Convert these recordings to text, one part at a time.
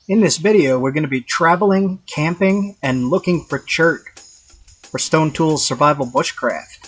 In this video, we're going to be traveling, camping, and looking for chert for Stone Tools Survival Bushcraft.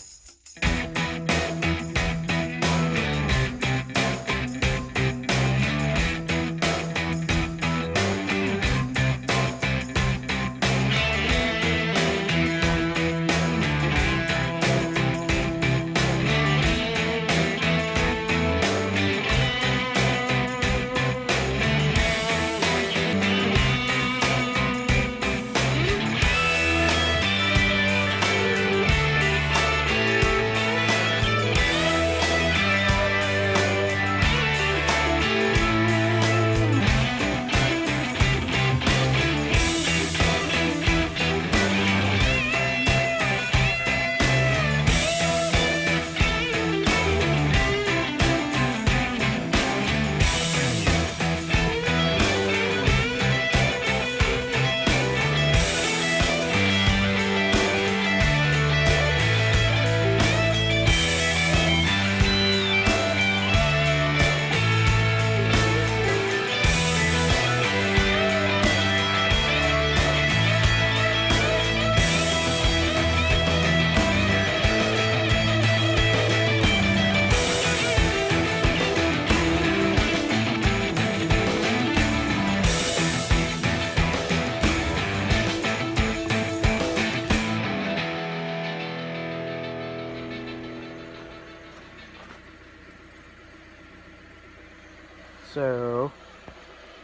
So,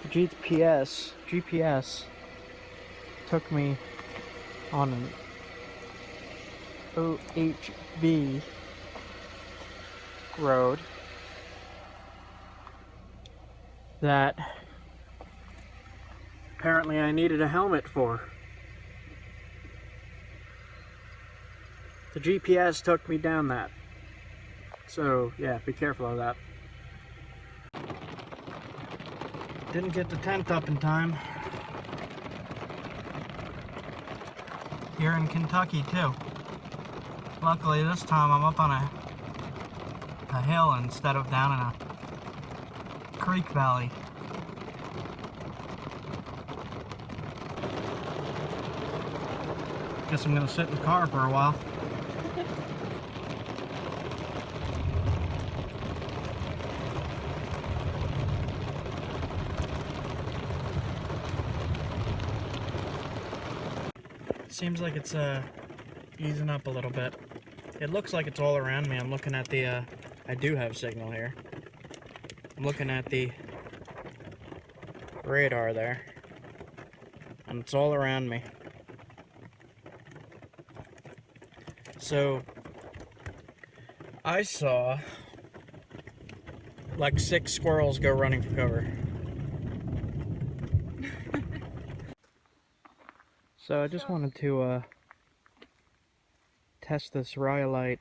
the GPS took me on an OHV road that apparently I needed a helmet for. The GPS took me down that. So, yeah, be careful of that. Didn't get the tent up in time. Here in Kentucky too. Luckily this time I'm up on a hill instead of down in a creek valley. Guess I'm gonna sit in the car for a while. Seems like it's easing up a little bit. It looks like it's all around me. I'm looking at the, I do have signal here. I'm looking at the radar there. And it's all around me. So, I saw like 6 squirrels go running for cover. So I just wanted to test this rhyolite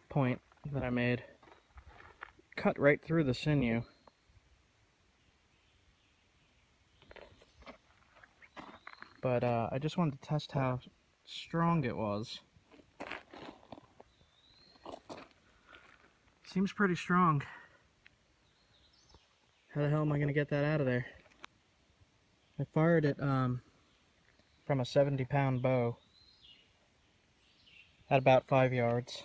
point that I made. Cut right through the sinew. But I just wanted to test how strong it was. Seems pretty strong. How the hell am I gonna get that out of there? I fired it from a 70-pound bow at about 5 yards.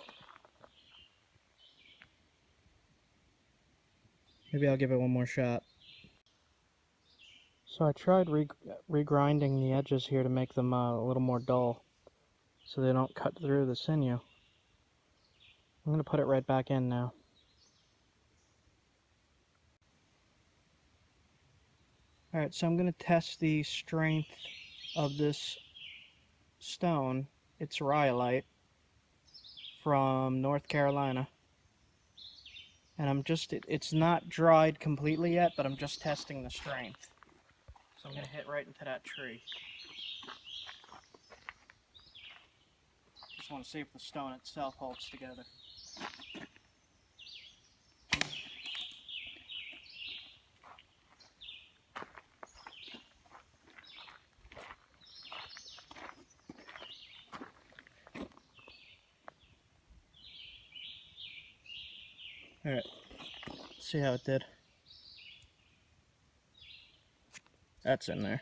Maybe I'll give it one more shot. So I tried regrinding the edges here to make them a little more dull so they don't cut through the sinew. I'm going to put it right back in now. Alright, so I'm going to test the strength of this stone. It's rhyolite from North Carolina. And it's not dried completely yet, but I'm just testing the strength. So I'm going to hit right into that tree. Just want to see if the stone itself holds together. Alright, see how it did. That's in there.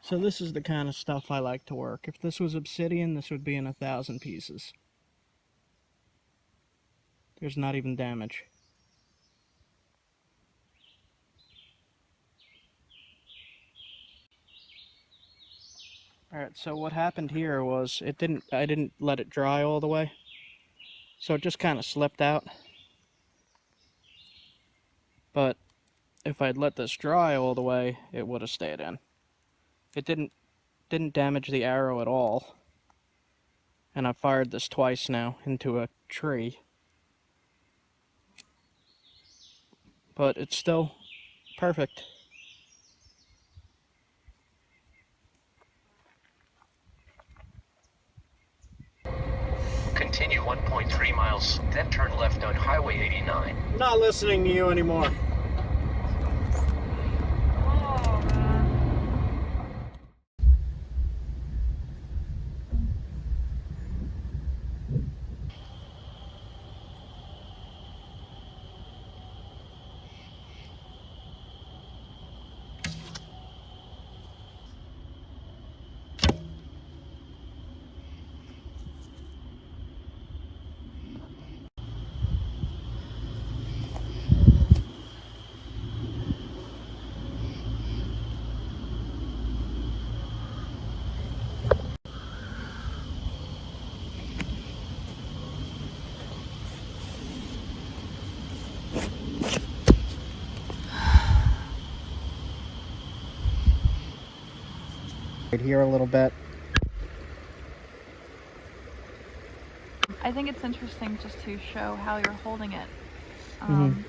So this is the kind of stuff I like to work. If this was obsidian, this would be in 1,000 pieces. There's not even damage. Alright, so what happened here was I didn't let it dry all the way. So it just kind of slipped out. But if I'd let this dry all the way, it would have stayed in. It didn't damage the arrow at all. And I've fired this twice now into a tree. But it's still perfect. Continue 1.3 miles, then turn left on Highway 89. Not listening to you anymore. Right here a little bit. I think it's interesting just to show how you're holding it,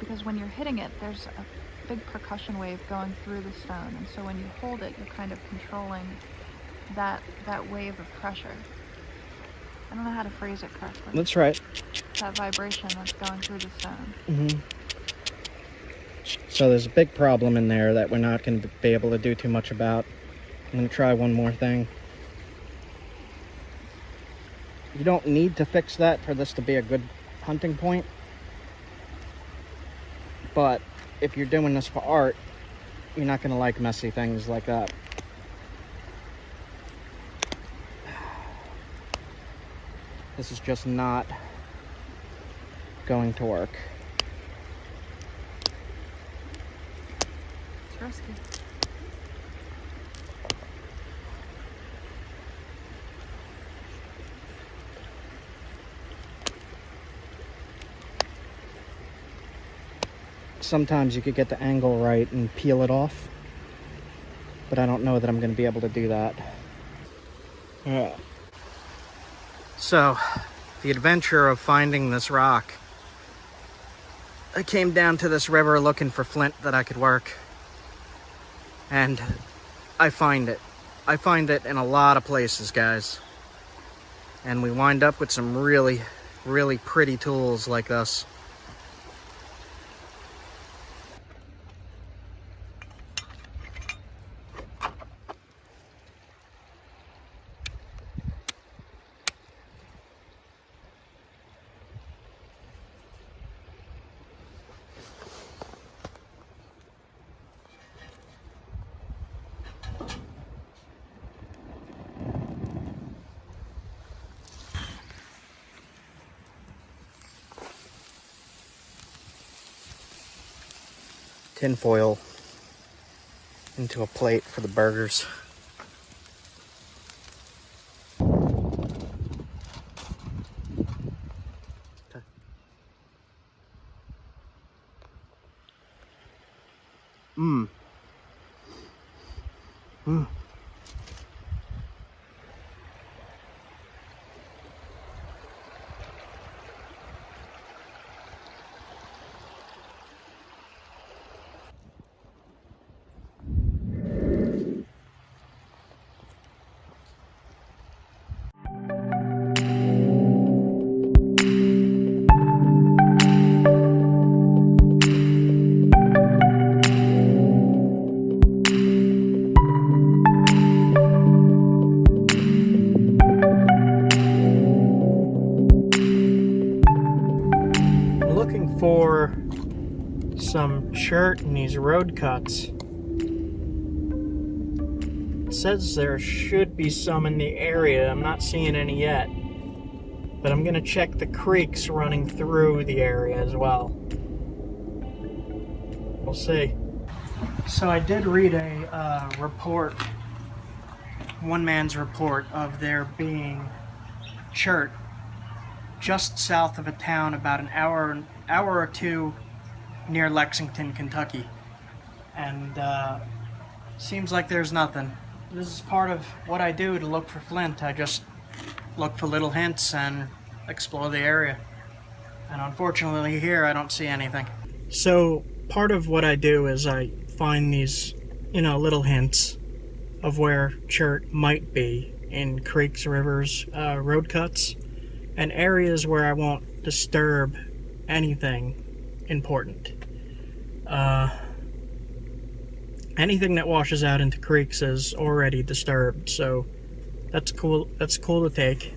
because when you're hitting it, there's a big percussion wave going through the stone, and so when you hold it, you're kind of controlling that wave of pressure. I don't know how to phrase it correctly. That's right. That vibration that's going through the stone. So there's a big problem in there that we're not going to be able to do too much about. I'm going to try one more thing. You don't need to fix that for this to be a good hunting point. But if you're doing this for art, you're not going to like messy things like that. This is just not going to work. It's risky. Sometimes you could get the angle right and peel it off, but I don't know that I'm going to be able to do that. So, the adventure of finding this rock. I came down to this river looking for flint that I could work, and I find it. I find it in a lot of places, guys. And we wind up with some really, really pretty tools like this. Tin foil into a plate for the burgers. for some chert in these road cuts. It says there should be some in the area. I'm not seeing any yet. But I'm going to check the creeks running through the area as well. We'll see. So I did read a report, one man's report, of there being chert just south of a town about an hour or two near Lexington, Kentucky. And seems like there's nothing. This is part of what I do to look for flint. I just look for little hints and explore the area. And unfortunately here I don't see anything. So part of what I do is I find these, little hints of where chert might be in creeks, rivers, road cuts, and areas where I won't disturb anything important. Anything that washes out into creeks is already disturbed, so that's cool. That's cool to take.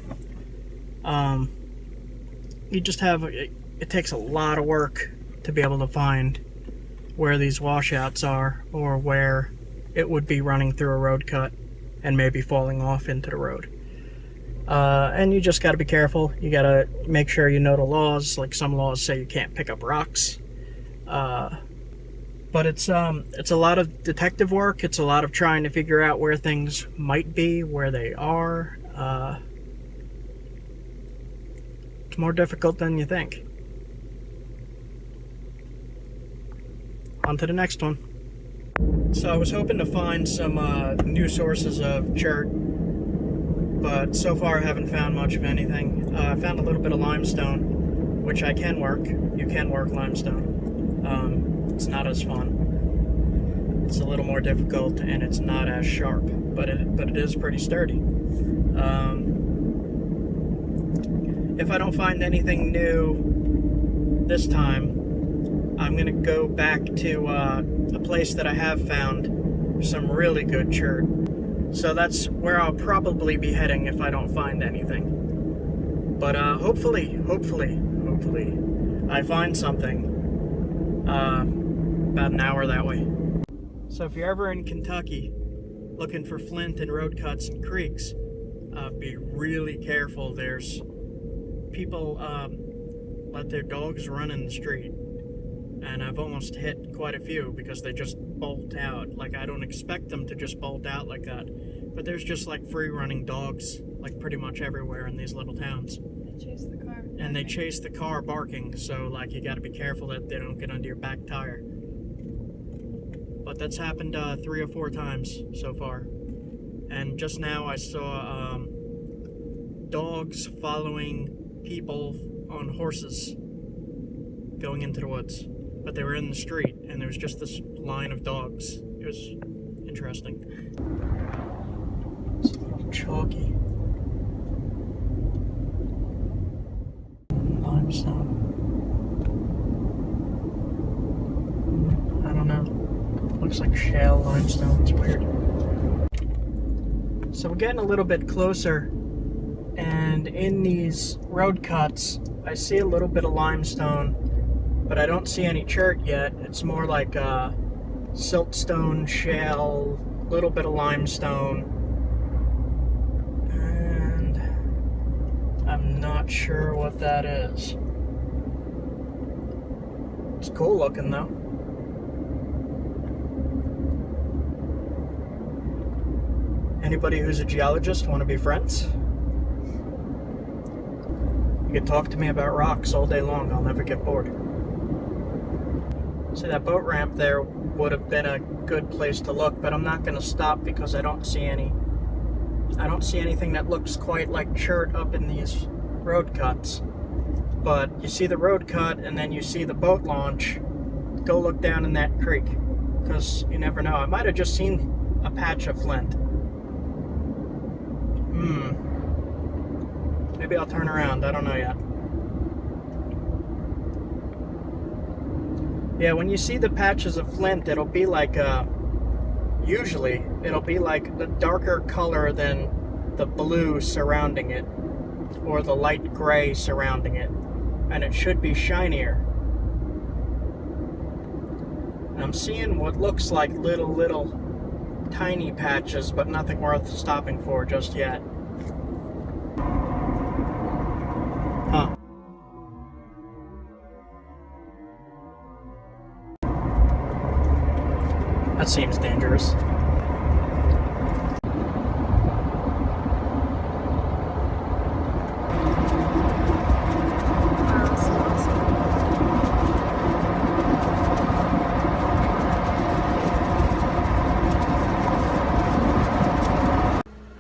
You just have, it takes a lot of work to be able to find where these washouts are, or where it would be running through a road cut and maybe falling off into the road. And you just got to be careful. You got to make sure you know the laws. Like some laws say you can't pick up rocks. But it's a lot of detective work. It's a lot of trying to figure out where things might be, where they are. It's more difficult than you think. On to the next one. So I was hoping to find some new sources of chert, but so far I haven't found much of anything. I found a little bit of limestone, which I can work. You can work limestone. It's not as fun. It's a little more difficult and it's not as sharp, but it is pretty sturdy. If I don't find anything new this time, I'm gonna go back to a place that I have found some really good chert. So that's where I'll probably be heading if I don't find anything. But hopefully I find something about an hour that way. So if you're ever in Kentucky looking for flint and road cuts and creeks, be really careful. There's people let their dogs run in the street, and I've almost hit quite a few because they just bolt out. Like, I don't expect them to just bolt out like that, but there's just like free running dogs like pretty much everywhere in these little towns. They chase the car. And they chase the car barking, so like you got to be careful that they don't get under your back tire. But that's happened 3 or 4 times so far. And just now I saw dogs following people on horses going into the woods. But they were in the street, and there was just this line of dogs. It was interesting. It's a little chalky. Limestone. I don't know. Looks like shale limestone. It's weird. So we're getting a little bit closer, and in these road cuts, I see a little bit of limestone, but I don't see any chert yet. It's more like siltstone, shale, little bit of limestone, and I'm not sure what that is. It's cool looking though. Anybody who's a geologist want to be friends? You can talk to me about rocks all day long. I'll never get bored. See, that boat ramp there would have been a good place to look, but I'm not going to stop because I don't see anything that looks quite like chert up in these road cuts. But you see the road cut and then you see the boat launch. Go look down in that creek, because you never know. I might have just seen a patch of flint. Maybe I'll turn around. I don't know yet. Yeah, when you see the patches of flint, it'll be like usually it'll be like the darker color than the blue surrounding it, or the light gray surrounding it, and it should be shinier. And I'm seeing what looks like little tiny patches, but nothing worth stopping for just yet. Huh. That seems dangerous.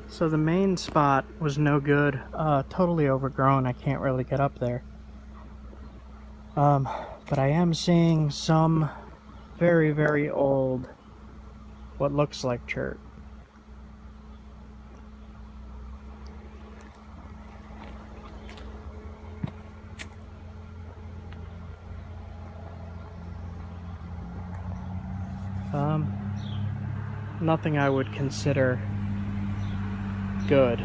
So the main spot was no good, totally overgrown. I can't really get up there. But I am seeing some very old, what looks like chert. Nothing I would consider good.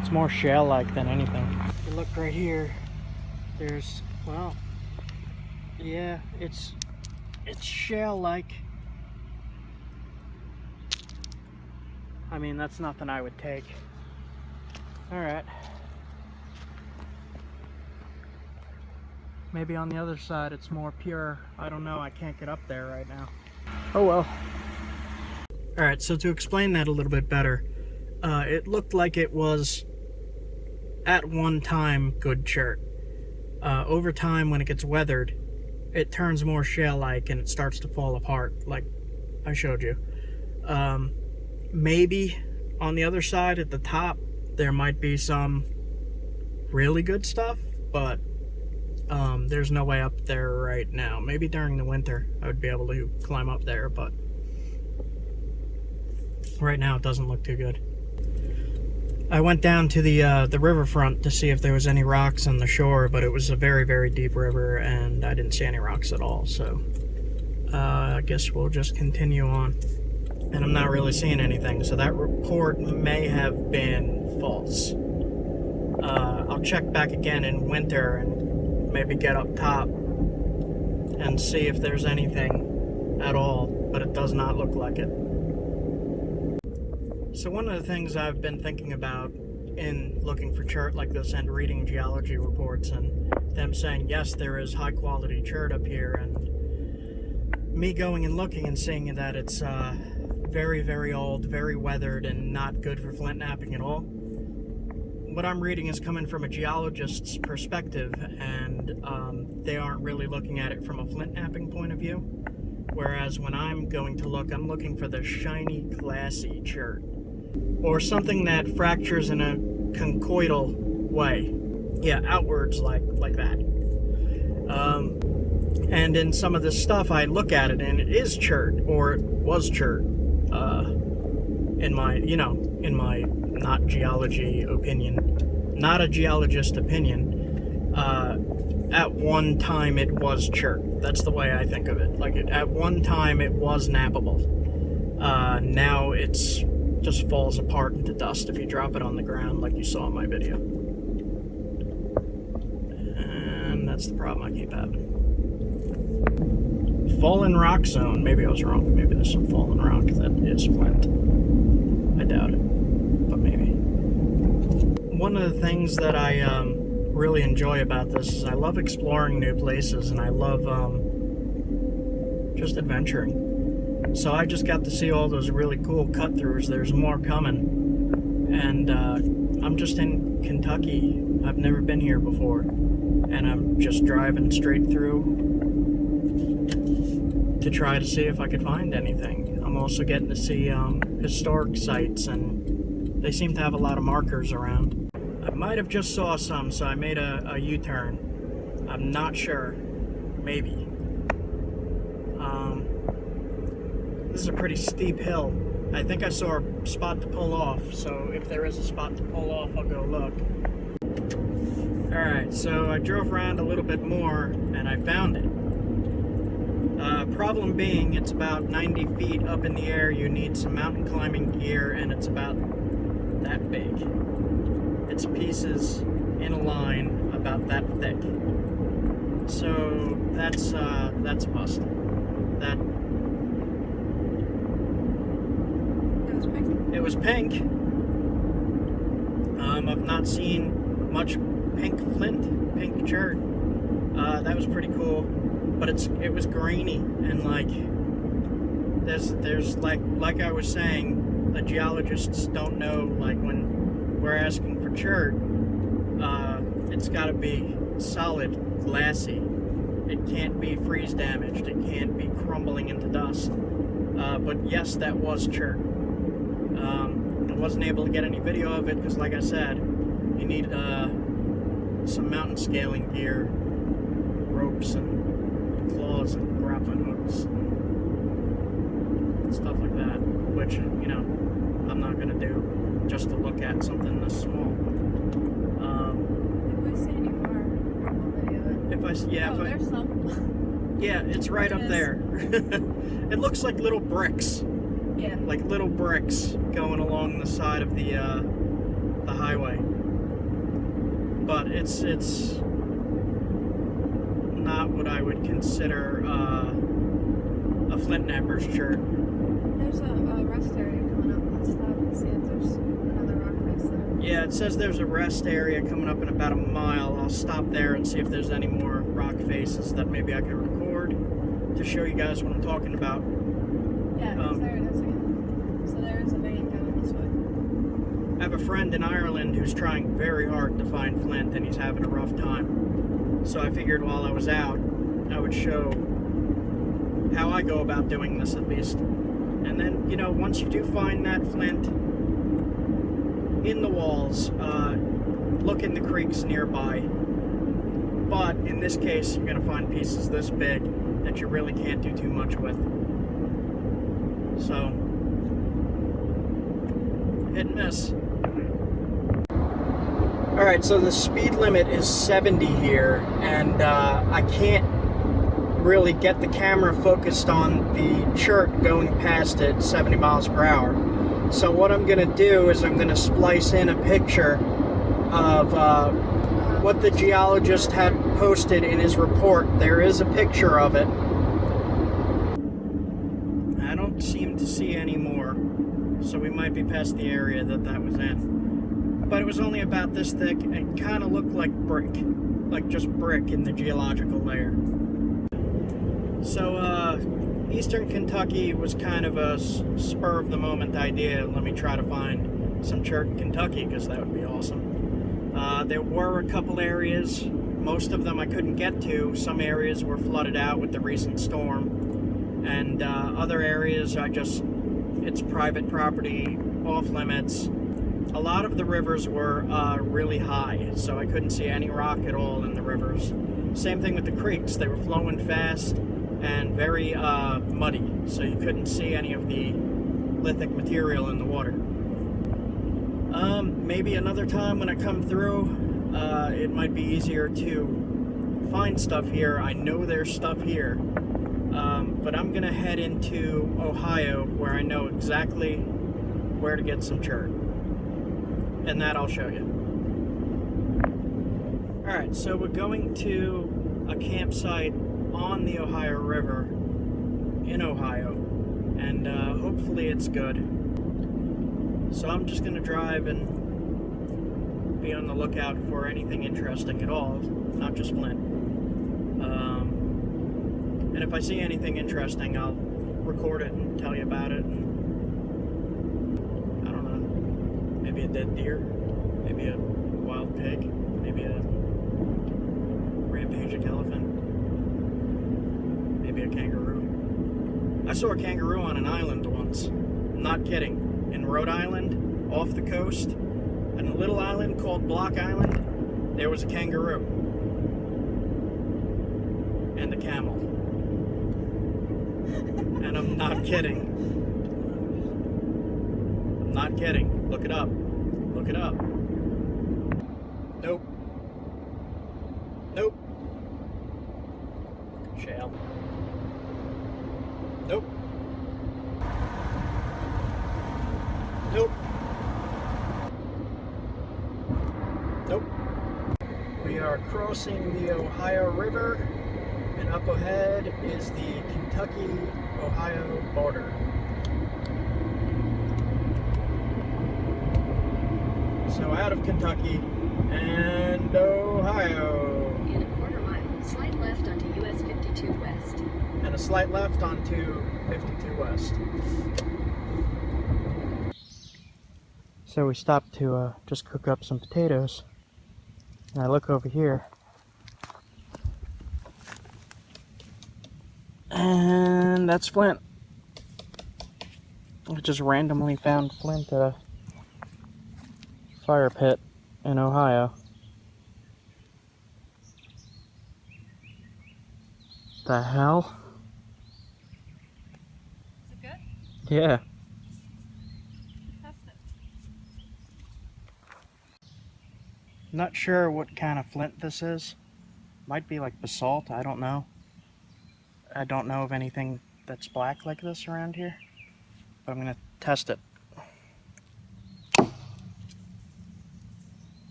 It's more shell-like than anything. If you look right here, there's, well, yeah, it's shell-like. I mean, that's nothing I would take. Alright. Maybe on the other side it's more pure. I don't know, I can't get up there right now. Oh well. Alright, so to explain that a little bit better, it looked like it was, at one time, good chert. Over time, when it gets weathered, it turns more shell-like and it starts to fall apart, like I showed you. Maybe on the other side, at the top, there might be some really good stuff, but there's no way up there right now. Maybe during the winter, I would be able to climb up there, but right now it doesn't look too good. I went down to the riverfront to see if there was any rocks on the shore, but it was a very deep river and I didn't see any rocks at all, so I guess we'll just continue on. And I'm not really seeing anything, so that report may have been false. I'll check back again in winter and maybe get up top and see if there's anything at all, but it does not look like it. So one of the things I've been thinking about in looking for chert like this and reading geology reports and them saying, yes, there is high quality chert up here, and me going and looking and seeing that it's very old, very weathered, and not good for flint knapping at all. What I'm reading is coming from a geologist's perspective, and they aren't really looking at it from a flint knapping point of view. Whereas when I'm going to look, I'm looking for the shiny, glassy chert. Or something that fractures in a conchoidal way. Yeah, outwards like that. And in some of this stuff, I look at it and it is chert, or it was chert. In my not geology opinion, not a geologist opinion, at one time it was chert. That's the way I think of it. Like, at one time it was knappable. Now it's just falls apart into dust if you drop it on the ground like you saw in my video. And that's the problem I keep having. Fallen rock zone. Maybe I was wrong. Maybe there's some fallen rock that is flint. I doubt it, but maybe. One of the things that I really enjoy about this is I love exploring new places, and I love just adventuring. So I just got to see all those really cool cut-throughs. There's more coming. And I'm just in Kentucky. I've never been here before. And I'm just driving straight through to try to see if I could find anything. I'm also getting to see historic sites, and they seem to have a lot of markers around. I might have just saw some, so I made a U-turn. I'm not sure. Maybe. This is a pretty steep hill. I think I saw a spot to pull off, so if there is a spot to pull off, I'll go look. Alright, so I drove around a little bit more, and I found it. Problem being, it's about 90 feet up in the air. You need some mountain climbing gear, and it's about that big. It's pieces in a line about that thick. So that's a bust. that It was pink. it was pink. I've not seen much pink flint, pink chert. That was pretty cool, but it was grainy, and like there's like I was saying, the geologists don't know, like when we're asking for chert, it's got to be solid, glassy. It can't be freeze damaged. It can't be crumbling into dust. But yes, that was chert. I wasn't able to get any video of it because, like I said, you need some mountain scaling gear, ropes and claws and grappling hooks and stuff like that, which, you know, I'm not going to do just to look at something this small. If we see any more, we'll video it. There's some. Yeah, it's right up there. It looks like little bricks. Yeah. Like little bricks going along the side of the highway. But it's not what I would consider a flint knapper's chert. There's a rest area coming up. Let's stop and see if there's another rock face there. Yeah, it says there's a rest area coming up in about a mile. I'll stop there and see if there's any more rock faces that maybe I can record to show you guys what I'm talking about. Yeah, because there it is again. So there is a vein going this way. I have a friend in Ireland who's trying very hard to find flint, and he's having a rough time. So I figured while I was out, I would show how I go about doing this at least. And then, you know, once you do find that flint in the walls, look in the creeks nearby. But in this case, you're going to find pieces this big that you really can't do too much with. So, hit and miss. Alright, so the speed limit is 70 here, and I can't really get the camera focused on the chert going past it 70 miles per hour. So what I'm going to do is I'm going to splice in a picture of what the geologist had posted in his report. There is a picture of it. I don't seem to see any more, so we might be past the area that was in. But it was only about this thick, and kind of looked like brick, like just brick in the geological layer. So, Eastern Kentucky was kind of a spur-of-the-moment idea. Let me try to find some chert in Kentucky, because that would be awesome. There were a couple areas, most of them I couldn't get to. Some areas were flooded out with the recent storm, and other areas it's private property, off-limits. A lot of the rivers were really high, so I couldn't see any rock at all in the rivers. Same thing with the creeks. They were flowing fast and very muddy, so you couldn't see any of the lithic material in the water. Maybe another time when I come through, it might be easier to find stuff here. I know there's stuff here, but I'm gonna head into Ohio, where I know exactly where to get some chert, and that I'll show you. Alright, so we're going to a campsite on the Ohio River in Ohio, and hopefully it's good. So I'm just going to drive and be on the lookout for anything interesting at all, not just flint. And if I see anything interesting, I'll record it and tell you about it. And I don't know, maybe a dead deer, maybe a wild pig, maybe a rampaging elephant, maybe a kangaroo. I saw a kangaroo on an island once. I'm not kidding. In Rhode Island, off the coast, on a little island called Block Island, there was a kangaroo. And a camel. And I'm not kidding. I'm not kidding. Look it up. Look it up. Nope. Nope. Shale. Nope. Nope. Nope. We are crossing the Ohio River And up ahead is the Kentucky-Ohio border. So out of Kentucky and Ohio. In a quarter mile, slight left onto US 52 West. And a slight left onto 52 West. So we stopped to just cook up some potatoes. And I look over here. And that's flint. I just randomly found flint at a fire pit in Ohio. The hell? Is it good? Yeah. Test it. Not sure what kind of flint this is. Might be like basalt, I don't know. I don't know of anything that's black like this around here. But I'm gonna test it.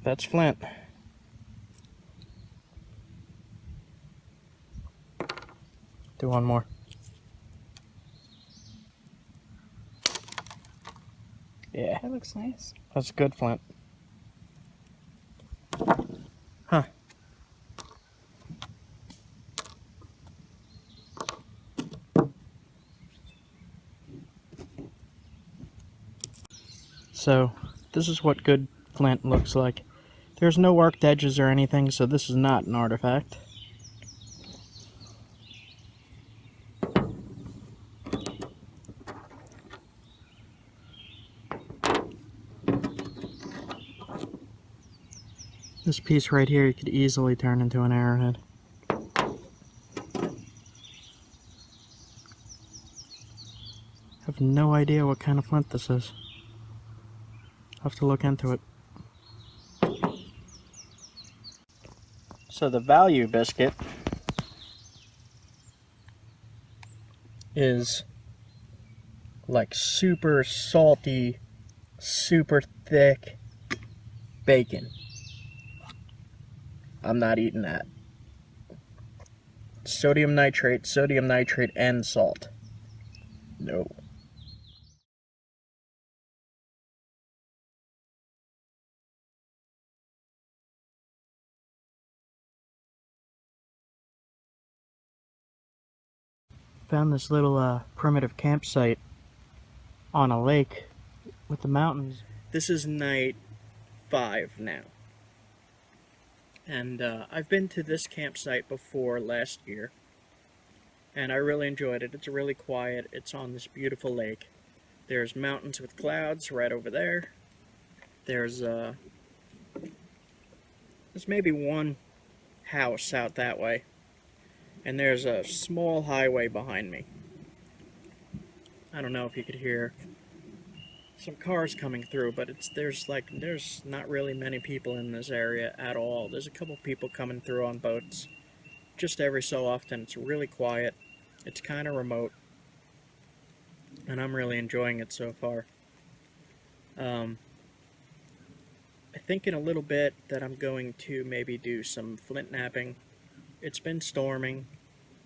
That's flint. Do one more. Yeah, That looks nice. that's good flint. Huh. So, this is what good flint looks like. There's no arced edges or anything, so this is not an artifact. This piece right here you could easily turn into an arrowhead. I have no idea what kind of flint this is. I'll have to look into it. So the value biscuit is like super salty, super thick bacon. I'm not eating that. Sodium nitrate, and salt. No. Found this little primitive campsite on a lake with the mountains. This is night 5 now. And I've been to this campsite before last year. And I really enjoyed it. It's really quiet. It's on this beautiful lake. There's mountains with clouds right over there. There's maybe one house out that way. And there's a small highway behind me. I don't know if you could hear some cars coming through, but there's not really many people in this area at all. There's a couple people coming through on boats just every so often. It's really quiet. It's kind of remote, and I'm really enjoying it so far. I think in a little bit that I'm going to maybe do some flint napping. It's been storming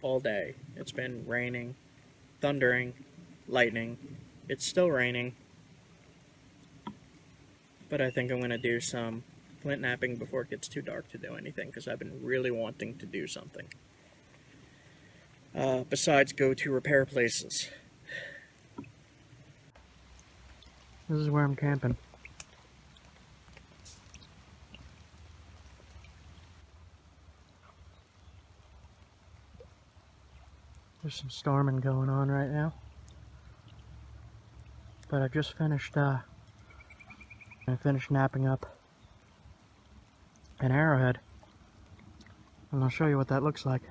all day. It's been raining, thundering, lightning. It's still raining. But I think I'm going to do some flint napping before it gets too dark to do anything, because I've been really wanting to do something. Besides go to repair places. This is where I'm camping. There's some storming going on right now. But I just finished napping up an arrowhead. And I'll show you what that looks like.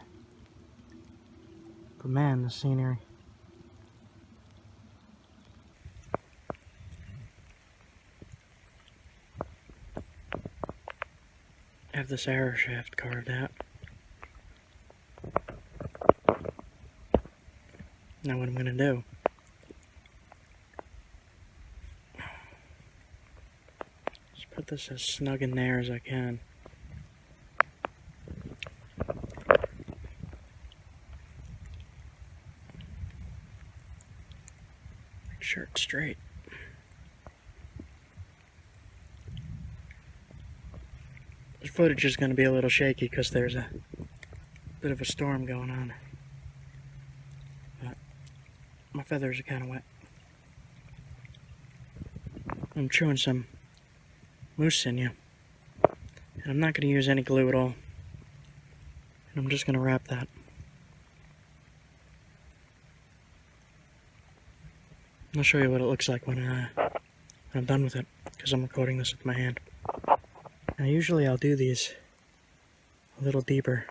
But man, the scenery. I have this arrow shaft carved out. Now what I'm gonna do, just put this as snug in there as I can. straight. This footage is going to be a little shaky because there's a bit of a storm going on. But my feathers are kind of wet. I'm chewing some moose sinew. And I'm not going to use any glue at all. And I'm just going to wrap that. I'll show you what it looks like when I'm done with it, because I'm recording this with my hand. Now usually I'll do these a little deeper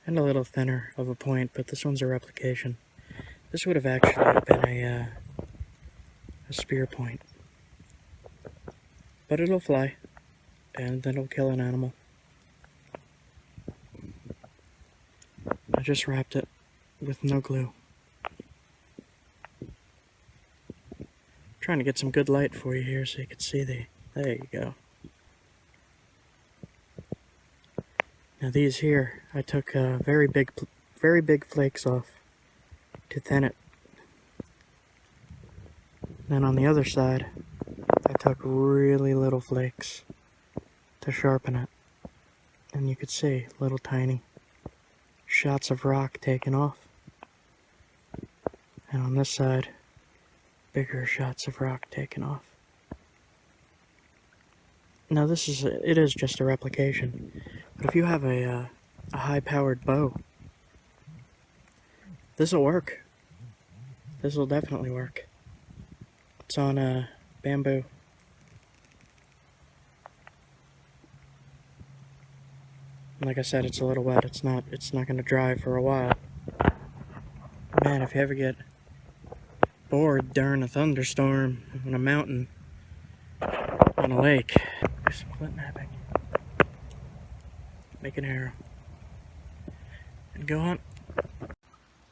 and a little thinner of a point, but this one's a replication. This would have actually been a spear point. But it'll fly, and then it'll kill an animal. I just wrapped it with no glue. Trying to get some good light for you here so you can see there you go. Now these here, I took very big flakes off to thin it. Then on the other side, I took really little flakes to sharpen it. And you could see little tiny shots of rock taken off. And on this side, bigger shots of rock taken off. Now it is just a replication, but if you have a high-powered bow, this'll work. This'll definitely work. It's on bamboo. And like I said, it's a little wet. It's not going to dry for a while. Man, if you ever get bored during a thunderstorm on a mountain, on a lake, do some flint napping. Make an arrow. And go hunt.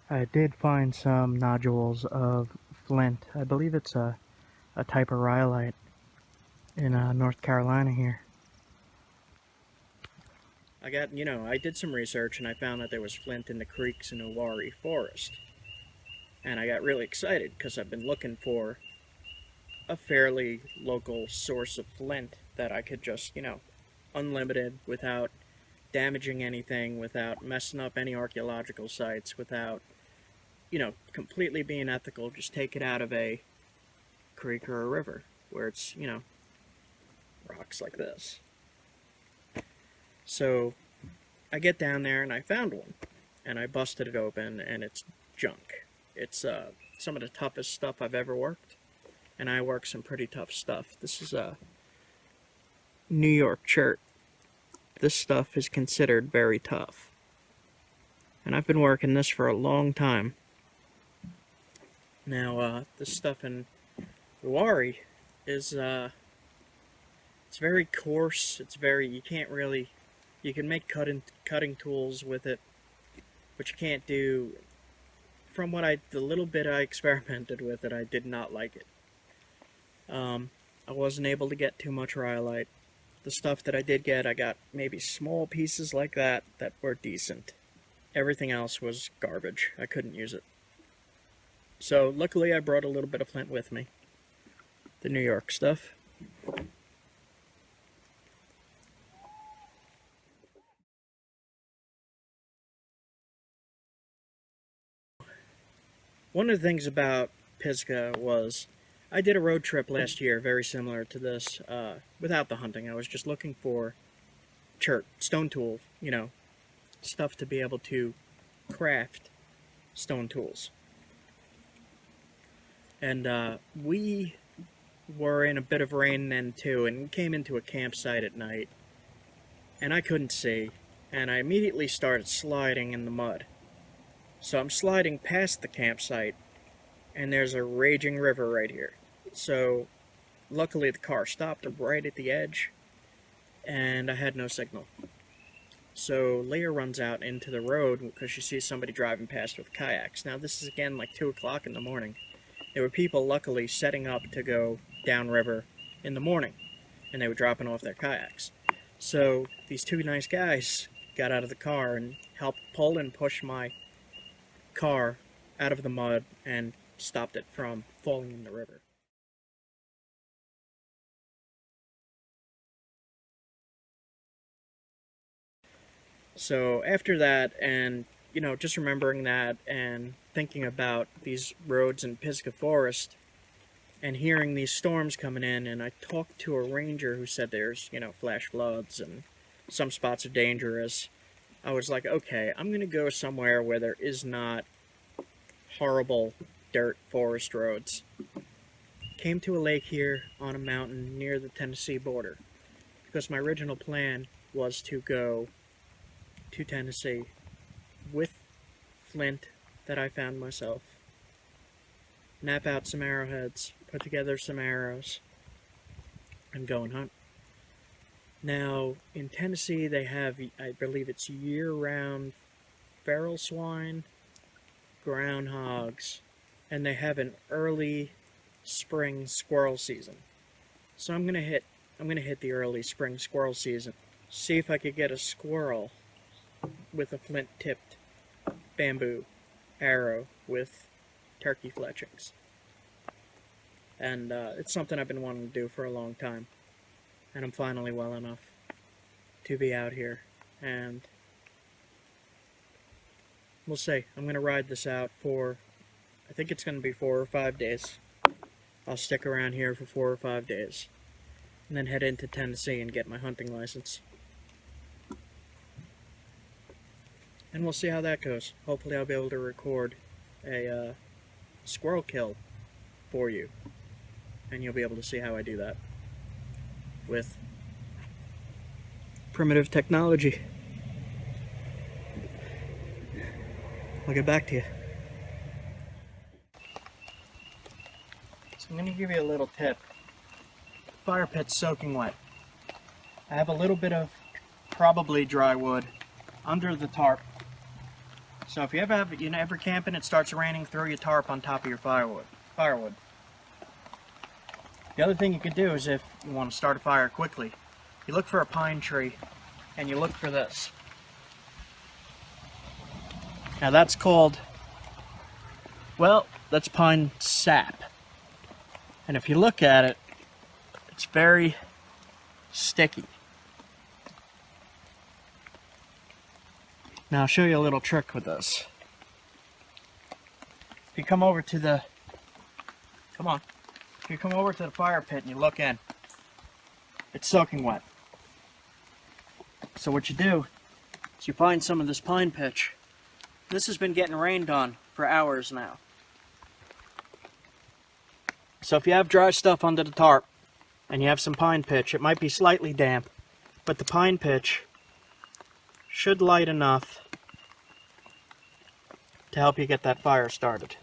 I did find some nodules of flint. I believe it's a type of rhyolite in North Carolina here. I did some research and I found that there was flint in the creeks in Uwharrie forest. And I got really excited because I've been looking for a fairly local source of flint that I could just, unlimited, without damaging anything, without messing up any archaeological sites, without, completely being ethical, just take it out of a creek or a river where it's, rocks like this. So I get down there and I found one and I busted it open and it's junk. It's some of the toughest stuff I've ever worked, and I work some pretty tough stuff. This is a New York chert. This stuff is considered very tough, and I've been working this for a long time. Now, this stuff in Uwharrie is it's very coarse. It's very you can make cutting tools with it, but you can't do. From the little bit I experimented with it, I did not like it. I wasn't able to get too much rhyolite. The stuff that I did get, I got maybe small pieces like that were decent. Everything else was garbage. I couldn't use it. So luckily I brought a little bit of flint with me. The New York stuff. One of the things about Pisgah was I did a road trip last year very similar to this without the hunting. I was just looking for chert, stone tool, stuff to be able to craft stone tools. And we were in a bit of rain then too, and came into a campsite at night, and I couldn't see, and I immediately started sliding in the mud. So I'm sliding past the campsite, and there's a raging river right here. So luckily the car stopped right at the edge, and I had no signal. So Leah runs out into the road because she sees somebody driving past with kayaks. Now this is again like 2 o'clock in the morning. There were people luckily setting up to go downriver in the morning, and they were dropping off their kayaks. So these two nice guys got out of the car and helped pull and push my car out of the mud and stopped it from falling in the river. So after that, and you know, just remembering that and thinking about these roads in Pisgah Forest and hearing these storms coming in, and I talked to a ranger who said there's, you know, flash floods and some spots are dangerous. I was like, okay, I'm going to go somewhere where there is not horrible dirt forest roads. Came to a lake here on a mountain near the Tennessee border because my original plan was to go to Tennessee with flint that I found myself, nap out some arrowheads, put together some arrows, and go and hunt. Now, in Tennessee, they have, I believe it's year-round feral swine, groundhogs, and they have an early spring squirrel season. So I'm gonna hit the early spring squirrel season. See if I could get a squirrel with a flint-tipped bamboo arrow with turkey fletchings. And it's something I've been wanting to do for a long time. And I'm finally well enough to be out here. And we'll see. I'm going to ride this out for, I think it's going to be 4 or 5 days. I'll stick around here for 4 or 5 days. And then head into Tennessee and get my hunting license. And we'll see how that goes. Hopefully I'll be able to record a squirrel kill for you. And you'll be able to see how I do that with primitive technology. I'll get back to you. So I'm going to give you a little tip. Fire pit's soaking wet. I have a little bit of probably dry wood under the tarp. So if you ever camp and it starts raining, throw your tarp on top of your firewood. The other thing you could do is if you want to start a fire quickly, you look for a pine tree and you look for this. Now that's called, well, that's pine sap. And if you look at it, it's very sticky. Now I'll show you a little trick with this. If you come over to the, if you come over to the fire pit and you look in, it's soaking wet. So what you do is you find some of this pine pitch. This has been getting rained on for hours now. So if you have dry stuff under the tarp and you have some pine pitch, it might be slightly damp, but the pine pitch should light enough to help you get that fire started.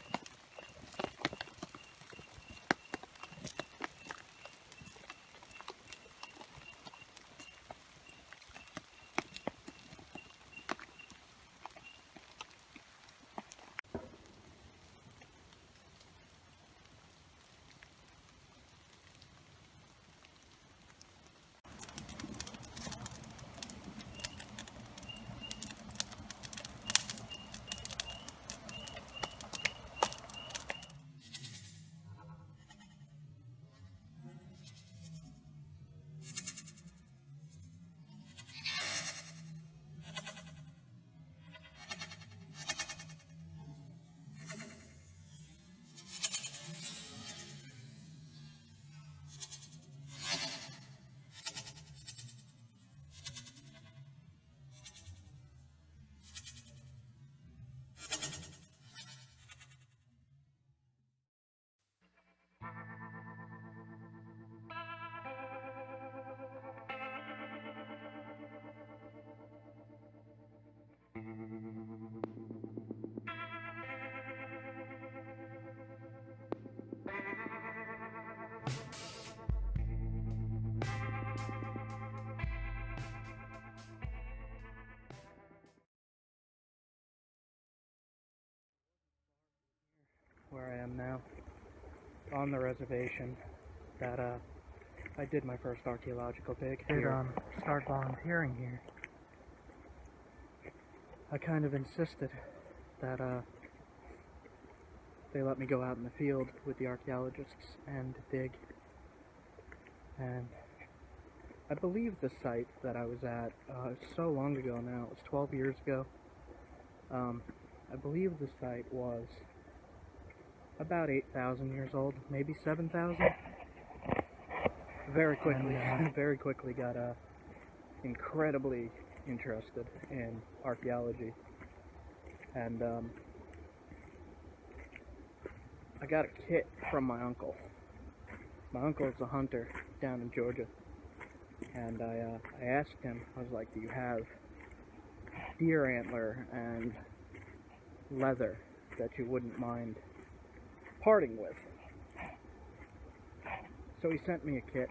Where I am now, on the reservation that I did my first archaeological dig. Start volunteering here. I kind of insisted that they let me go out in the field with the archaeologists and dig. And I believe the site that I was at, so long ago now, it was 12 years ago. I believe the site was about 8,000 years old, maybe 7,000. Very quickly got incredibly interested in archaeology, and I got a kit from my uncle. My uncle is a hunter down in Georgia, and I asked him, I was like, do you have deer antler and leather that you wouldn't mind parting with? So he sent me a kit.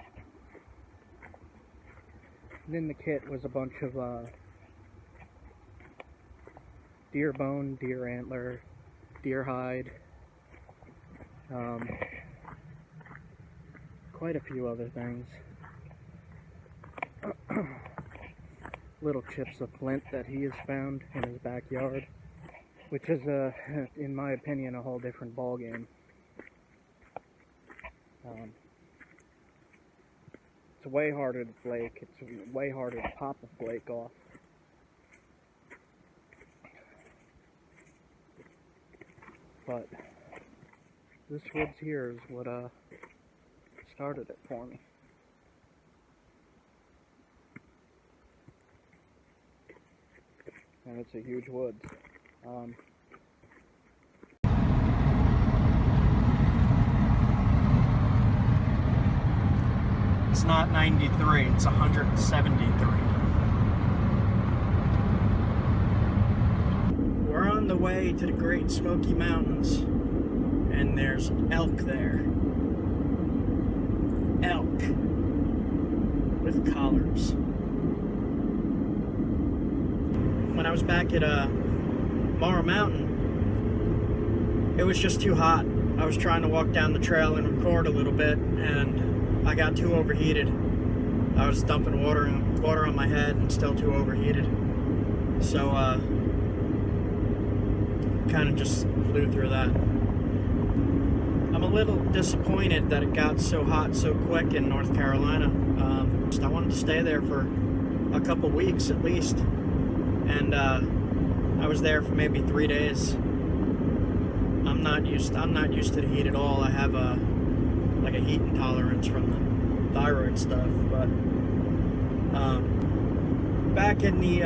And in the kit was a bunch of deer bone, deer antler, deer hide, quite a few other things. Little chips of flint that he has found in his backyard, which is, in my opinion, a whole different ballgame. It's way harder to flake. It's way harder to pop a flake off. But this woods here is what started it for me. And it's a huge woods. It's not 93, it's 173. We're on the way to the Great Smoky Mountains, and there's elk there. Elk with collars. When I was back at Morrow Mountain, it was just too hot. I was trying to walk down the trail and record a little bit, and I got too overheated. I was dumping water on my head and still too overheated. So, kind of just flew through that. I'm a little disappointed that it got so hot so quick in North Carolina. I wanted to stay there for a couple weeks at least. And I was there for maybe 3 days. I'm not used to the heat at all. I have like a heat intolerance from the thyroid stuff, but back in the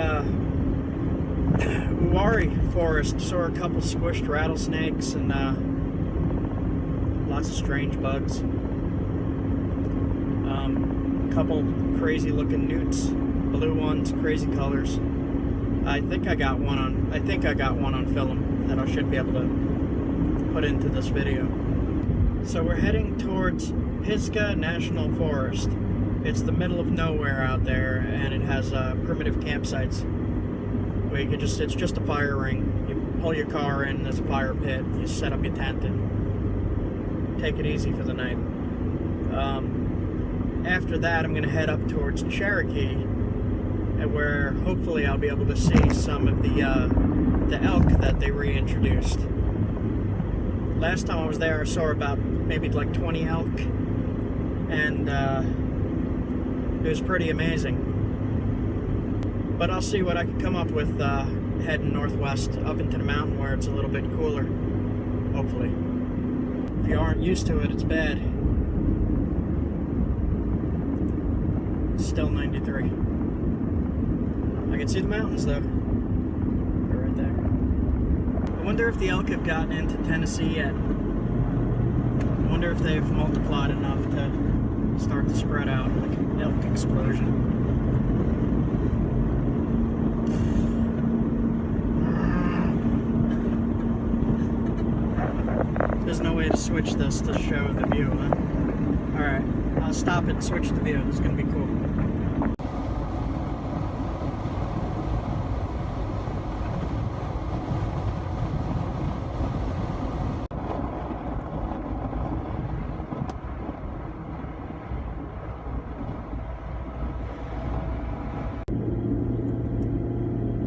Uwharrie forest, saw a couple squished rattlesnakes and lots of strange bugs. A couple crazy looking newts, blue ones, crazy colors. I think I got one on film that I should be able to put into this video. So we're heading towards Pisgah National Forest. It's the middle of nowhere out there, and it has primitive campsites. Where you could it's just a fire ring. You pull your car in, there's a fire pit, you set up your tent and take it easy for the night. After that, I'm going to head up towards Cherokee, and where hopefully I'll be able to see some of the elk that they reintroduced. Last time I was there, I saw about maybe like 20 elk, and it was pretty amazing. But I'll see what I can come up with heading northwest up into the mountain where it's a little bit cooler, hopefully. If you aren't used to it, it's bad. It's still 93. I can see the mountains though. They're right there. I wonder if the elk have gotten into Tennessee yet. I wonder if they've multiplied enough to start to spread out like an elk explosion. There's no way to switch this to show the view, huh? Alright, I'll stop it and switch the view. This is going to be cool.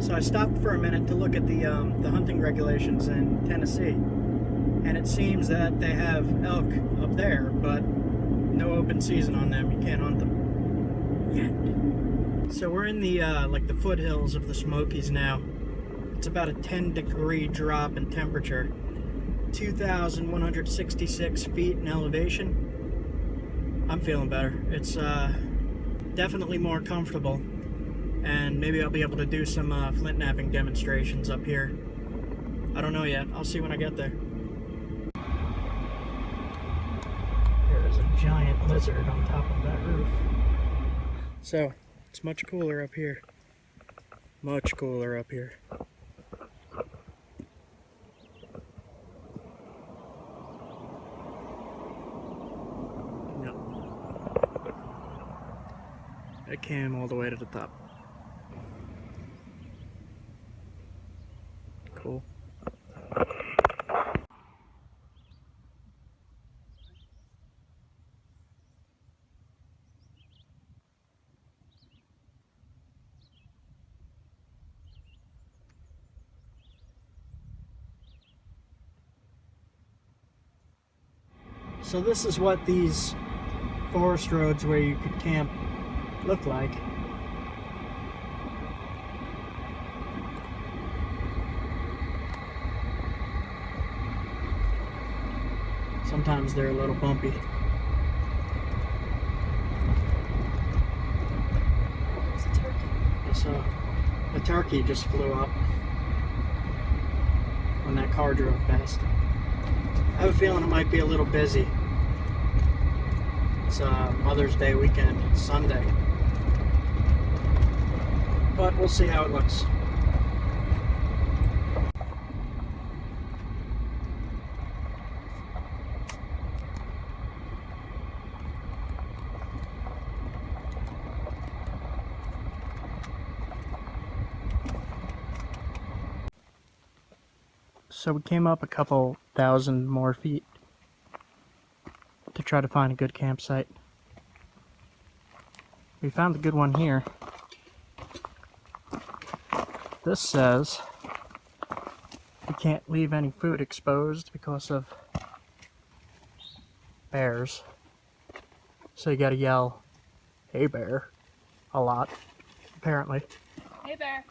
So I stopped for a minute to look at the hunting regulations in Tennessee. And it seems that they have elk up there, but no open season on them. You can't hunt them yet. So we're in the like the foothills of the Smokies now. It's about a 10-degree drop in temperature. 2,166 feet in elevation. I'm feeling better. It's definitely more comfortable, and maybe I'll be able to do some flint knapping demonstrations up here. I don't know yet. I'll see when I get there. There is a giant lizard on top of that roof. So, it's much cooler up here. Much cooler up here. I came all the way to the top. Cool. So this is what these forest roads where you could camp look like. Sometimes they're a little bumpy. It's a turkey. So a turkey just flew up when that car drove past. I have a feeling it might be a little busy. It's Mother's Day weekend, it's Sunday. But we'll see how it looks. So we came up a couple thousand more feet to try to find a good campsite. We found a good one here. This says we can't leave any food exposed because of bears. So you gotta yell, "Hey bear," a lot, apparently. Hey, bear.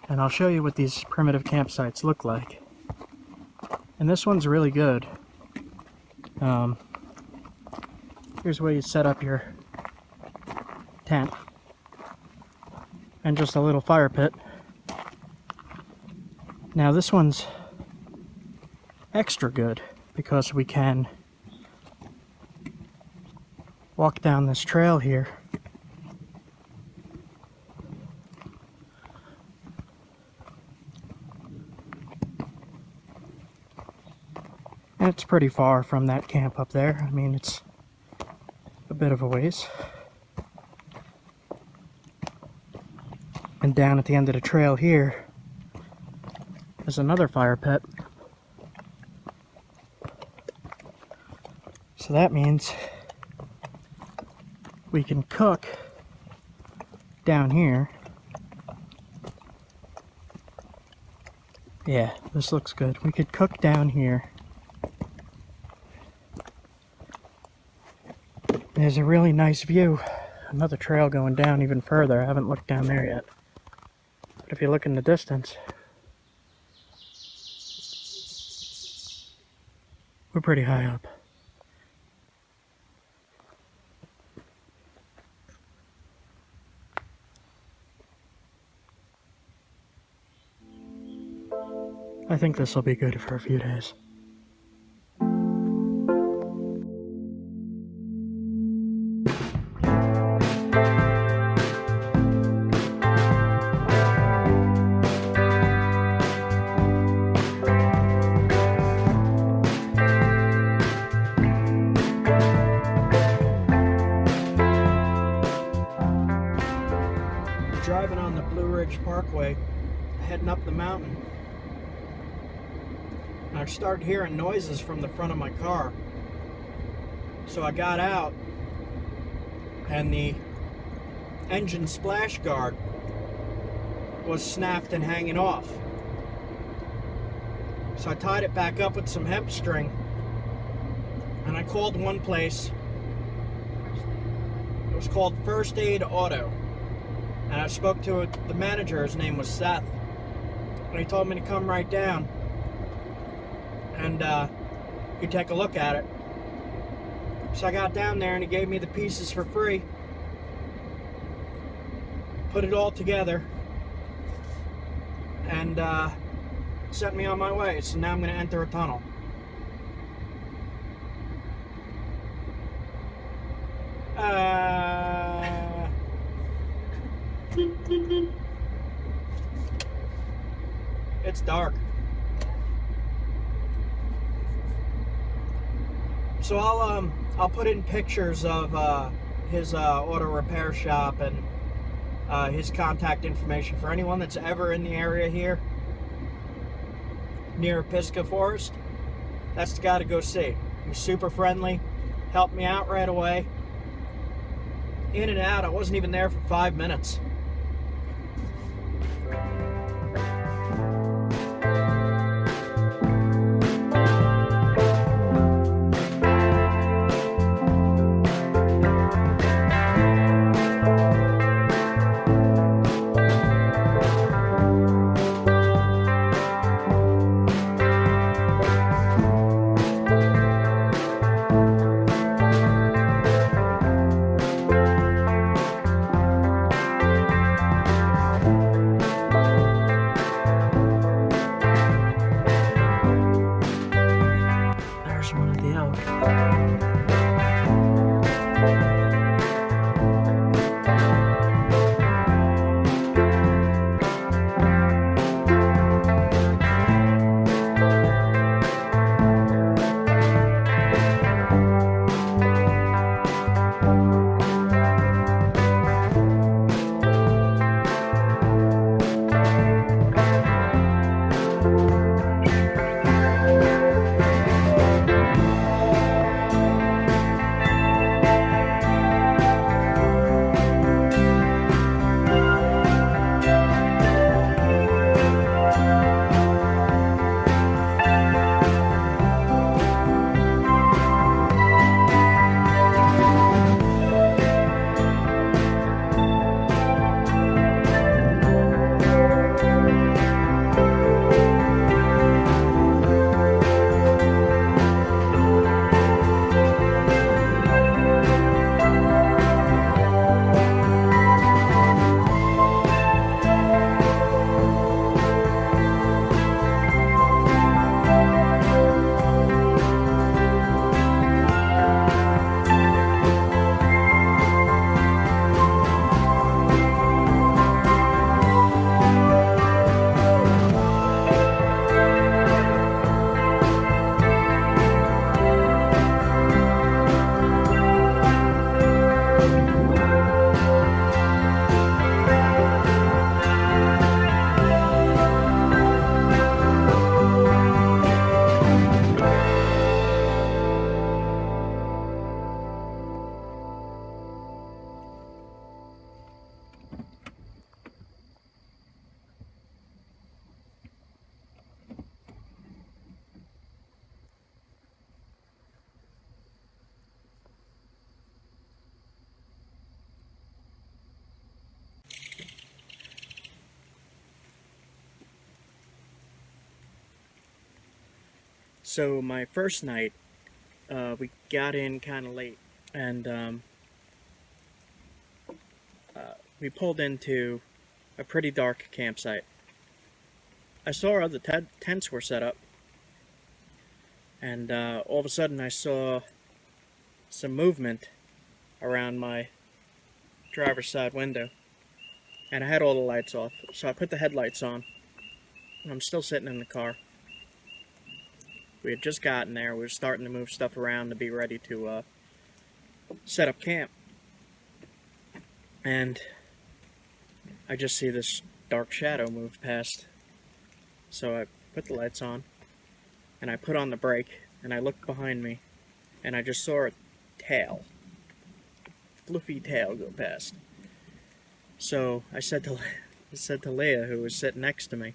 And I'll show you what these primitive campsites look like. And this one's really good. Here's where you set up your tent. And just a little fire pit. Now this one's extra good because we can walk down this trail here. And it's pretty far from that camp up there. I mean, it's a bit of a ways. And down at the end of the trail here is another fire pit. So that means we can cook down here. Yeah, this looks good. We could cook down here. There's a really nice view. Another trail going down even further. I haven't looked down there yet. But if you look in the distance, we're pretty high up. I think this will be good for a few days. Driving on the Blue Ridge Parkway, heading up the mountain. And I started hearing noises from the front of my car. So I got out, and the engine splash guard was snapped and hanging off. So I tied it back up with some hemp string, and I called one place. It was called First Aid Auto, and I spoke to the manager. His name was Seth, and he told me to come right down and he'd take a look at it. So I got down there and he gave me the pieces for free, put it all together, and sent me on my way. So now I'm going to enter a tunnel. It's dark. So I'll put in pictures of his auto repair shop and his contact information for anyone that's ever in the area here near Pisgah Forest. That's the guy to go see. He's super friendly, helped me out right away. In and out, I wasn't even there for 5 minutes. One of the elk. So my first night, we got in kind of late, and we pulled into a pretty dark campsite. I saw where the tents were set up, and all of a sudden I saw some movement around my driver's side window, and I had all the lights off, so I put the headlights on, and I'm still sitting in the car. We had just gotten there. We were starting to move stuff around to be ready to set up camp. And I just see this dark shadow move past. So I put the lights on, and I put on the brake, and I looked behind me, and I just saw a tail, fluffy tail go past. So I said to I said to Leah, who was sitting next to me,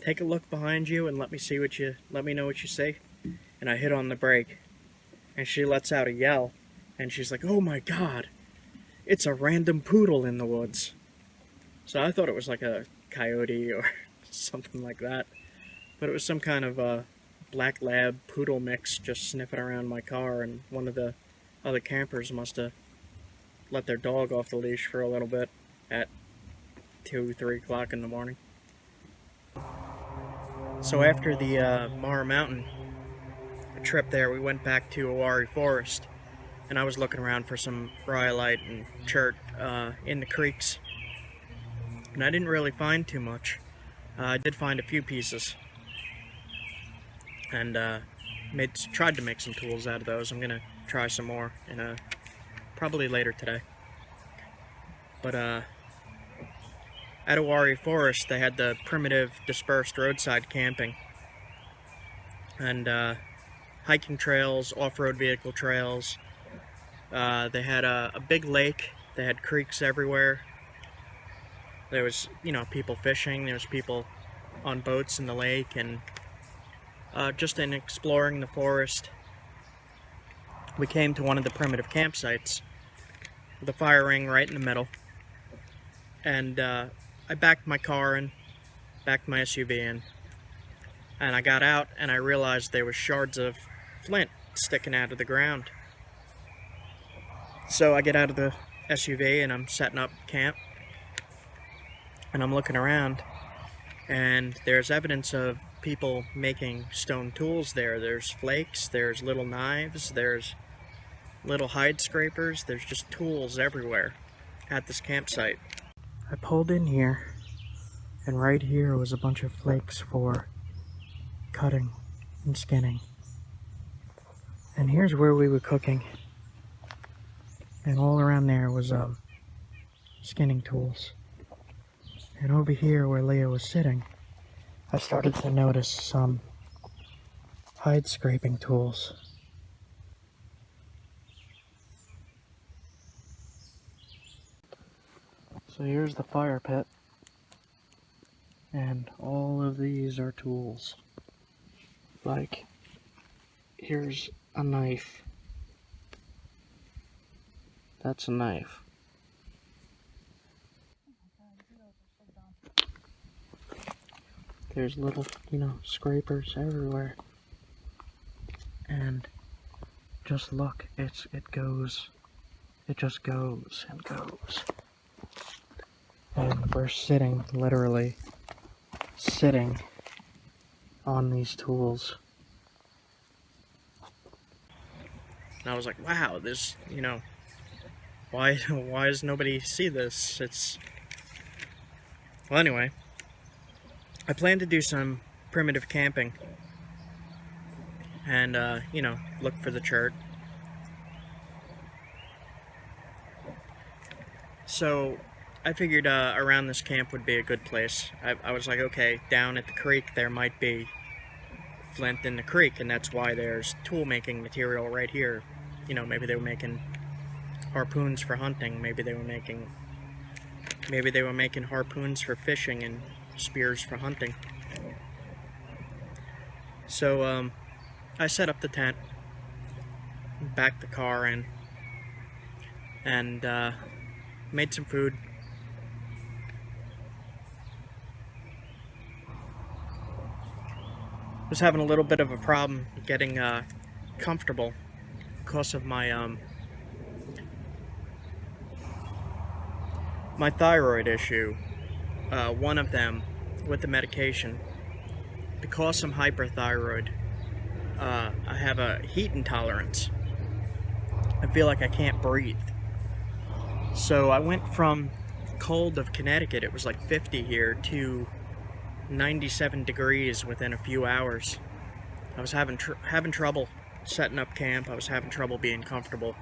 take a look behind you and let me know what you see. And I hit on the brake, and she lets out a yell, and she's like, oh my god, it's a random poodle in the woods. So I thought it was like a coyote or something like that, but it was some kind of black lab poodle mix just sniffing around my car, and one of the other campers must have let their dog off the leash for a little bit at 2-3 o'clock in the morning. So after the Mara Mountain trip there, we went back to Uwharrie Forest, and I was looking around for some rhyolite and chert in the creeks, and I didn't really find too much. I did find a few pieces, and tried to make some tools out of those. I'm gonna try some more probably later today. But at Uwharrie Forest, they had the primitive dispersed roadside camping, and hiking trails, off-road vehicle trails. They had a big lake. They had creeks everywhere. There was, people fishing. There was people on boats in the lake, and just in exploring the forest, we came to one of the primitive campsites with a fire ring right in the middle. And I backed my car in, backed my SUV in, and I got out and I realized there was shards of flint sticking out of the ground. So I get out of the SUV and I'm setting up camp, and I'm looking around, and there's evidence of people making stone tools there. There's flakes, there's little knives, there's little hide scrapers, there's just tools everywhere at this campsite. I pulled in here, and right here was a bunch of flakes for cutting and skinning. And here's where we were cooking. And all around there was skinning tools. And over here where Leah was sitting, I started to notice some hide scraping tools. So here's the fire pit, and all of these are tools. Like, here's a knife. That's a knife. There's little, scrapers everywhere. And just look, it just goes and goes. And we're literally sitting on these tools. And I was like, wow, this, why does nobody see this? Well, anyway, I plan to do some primitive camping and, look for the chert. So I figured around this camp would be a good place. I was like, okay, down at the creek there might be flint in the creek, and that's why there's tool making material right here. Maybe they were making harpoons for hunting. Maybe they were making harpoons for fishing and spears for hunting. So I set up the tent, backed the car in, and made some food. Was having a little bit of a problem getting comfortable because of my my thyroid issue. One of them with the medication. Because I'm hyperthyroid, I have a heat intolerance. I feel like I can't breathe. So I went from cold of Connecticut, it was like 50 here, to 97 degrees within a few hours. I was having trouble setting up camp. I was having trouble being comfortable.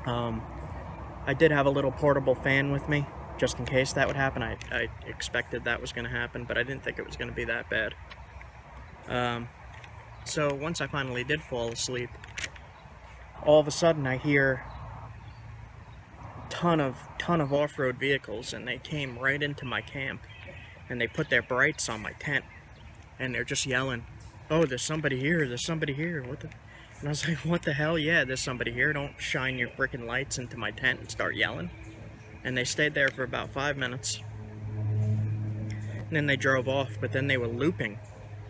I did have a little portable fan with me, just in case that would happen. I expected that was going to happen, but I didn't think it was going to be that bad. So once I finally did fall asleep, all of a sudden I hear ton of off-road vehicles, and they came right into my camp, and they put their brights on my tent, and they're just yelling, "Oh, there's somebody here, there's somebody here, what the..." And I was like, what the hell? Yeah, there's somebody here. Don't shine your freaking lights into my tent and start yelling. And they stayed there for about 5 minutes. And then they drove off, but then they were looping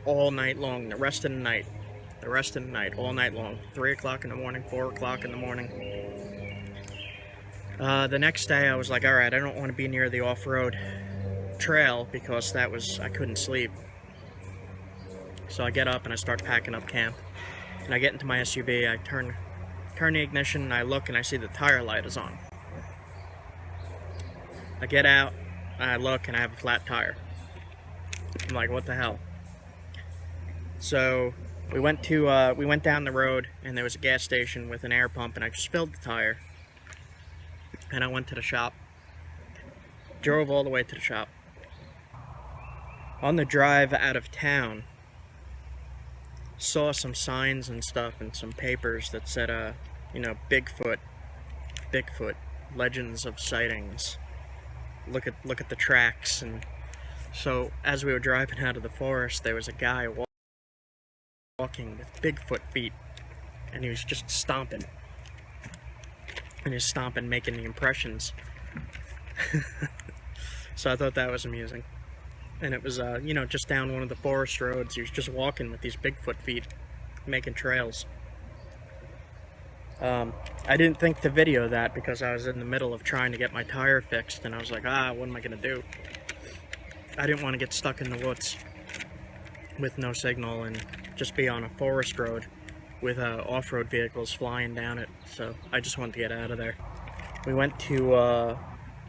all night long, the rest of the night, all night long. 3 o'clock in the morning, 4 o'clock in the morning. The next day I was like, alright, I don't want to be near the off-road trail because I couldn't sleep. So I get up and I start packing up camp. And I get into my SUV, I turn the ignition, and I look and I see the tire light is on. I get out, and I look, and I have a flat tire. I'm like, what the hell? So we went down the road, and there was a gas station with an air pump, and I just filled the tire. And I went to the shop. Drove all the way to the shop. On the drive out of town, saw some signs and stuff and some papers that said, you know, Bigfoot, legends of sightings. Look at the tracks. And so as we were driving out of the forest, there was a guy walking with Bigfoot feet, and he was just stomping. And he was stomping, making the impressions. So I thought that was amusing. And it was, you know, just down one of the forest roads. He was just walking with these Bigfoot feet, making trails. I didn't think to video that because I was in the middle of trying to get my tire fixed, and I was like, what am I going to do? I didn't want to get stuck in the woods with no signal and just be on a forest road with off-road vehicles flying down it, so I just wanted to get out of there. We went to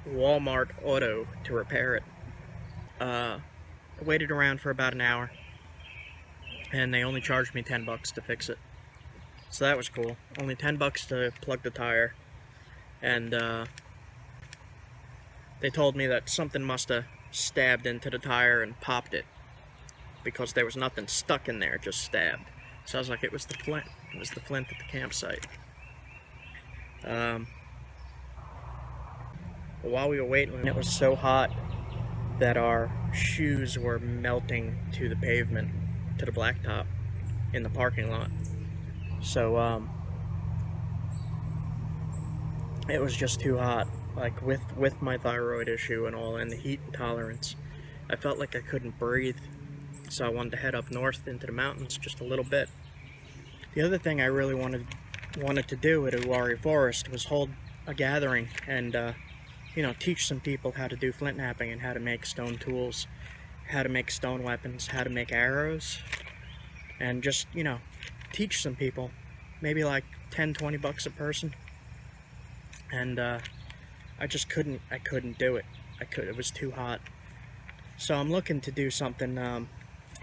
Walmart Auto to repair it. I waited around for about an hour, and they only charged me $10 to fix it. So that was cool. Only $10 to plug the tire, and they told me that something must have stabbed into the tire and popped it, because there was nothing stuck in there, just stabbed. So I was like, it was the flint. It was the flint at the campsite. While we were waiting, it was so hot that our shoes were melting to the pavement, to the blacktop in the parking lot. So it was just too hot. Like with my thyroid issue and all, and the heat intolerance, I felt like I couldn't breathe. So I wanted to head up north into the mountains just a little bit. The other thing I really wanted to do at Uwharrie Forest was hold a gathering and you know, teach some people how to do flint knapping and how to make stone tools, how to make stone weapons, how to make arrows, and just, you know, teach some people, maybe like $10-20 a person. And I just couldn't do it. It was too hot. So I'm looking to do something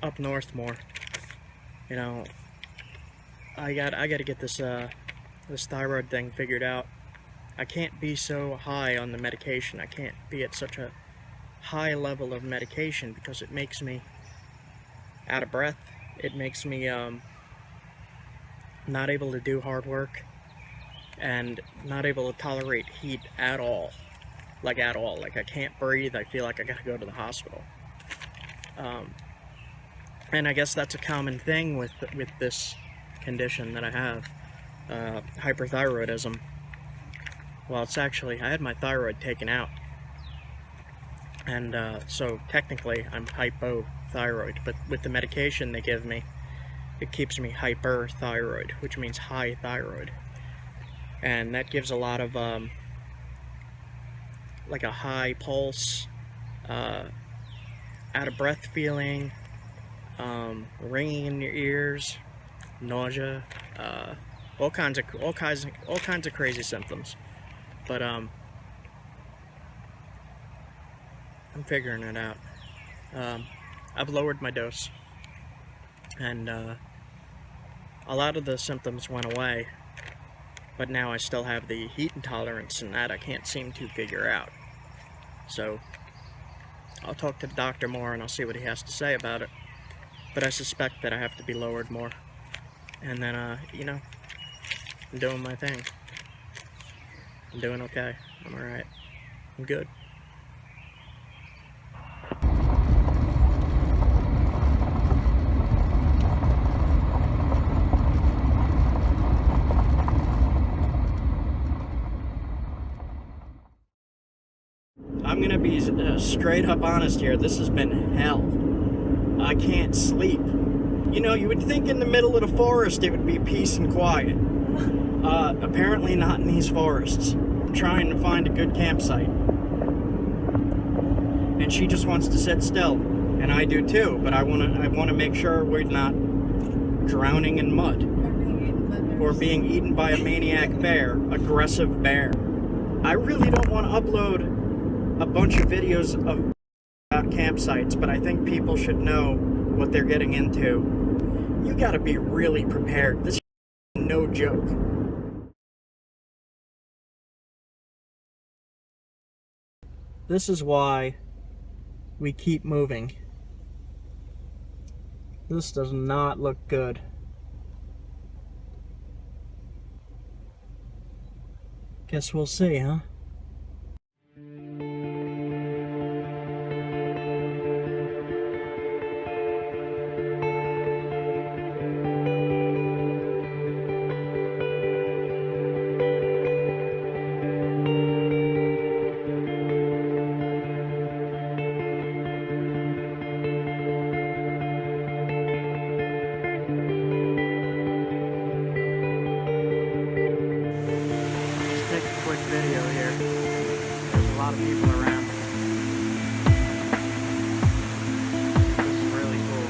up north more. You know, I got to get this this thyroid thing figured out. I can't be so high on the medication. I can't be at such a high level of medication because it makes me out of breath. It makes me not able to do hard work and not able to tolerate heat at all. Like at all. Like I can't breathe. I feel like I gotta go to the hospital. And I guess that's a common thing with this condition that I have, hyperthyroidism. Well, it's actually, I had my thyroid taken out, and so technically I'm hypothyroid, but with the medication they give me, it keeps me hyperthyroid, which means high thyroid, and that gives a lot of like a high pulse, out of breath feeling, ringing in your ears, nausea, all kinds of crazy symptoms. But I'm figuring it out. I've lowered my dose, and a lot of the symptoms went away, but now I still have the heat intolerance, and that I can't seem to figure out. So I'll talk to the doctor more and I'll see what he has to say about it. But I suspect that I have to be lowered more. And then, you know, I'm doing my thing. I'm doing okay. I'm alright. I'm good. I'm gonna be straight up honest here. This has been hell. I can't sleep. You know, you would think in the middle of the forest it would be peace and quiet. Apparently not in these forests. I'm trying to find a good campsite. And she just wants to sit still. And I do too, but I wanna make sure we're not drowning in mud. Or being eaten by a maniac bear, aggressive bear. I really don't want to upload a bunch of videos about campsites, but I think people should know what they're getting into. You gotta be really prepared. This is no joke. This is why we keep moving. This does not look good. Guess we'll see, huh? Video here. There's a lot of people around. This is really cool.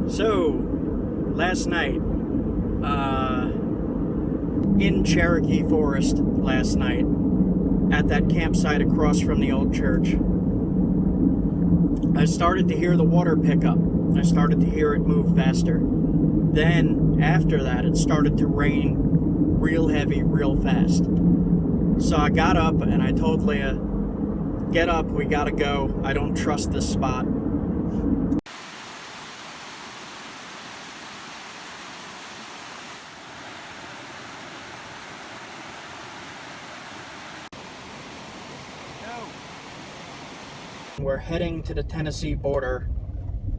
So, last night, in Cherokee Forest last night, at that campsite across from the old church, I started to hear the water pick up. I started to hear it move faster. Then, after that, it started to rain real heavy, real fast. So I got up and I told Leah, get up, we gotta go. I don't trust this spot. We're heading to the Tennessee border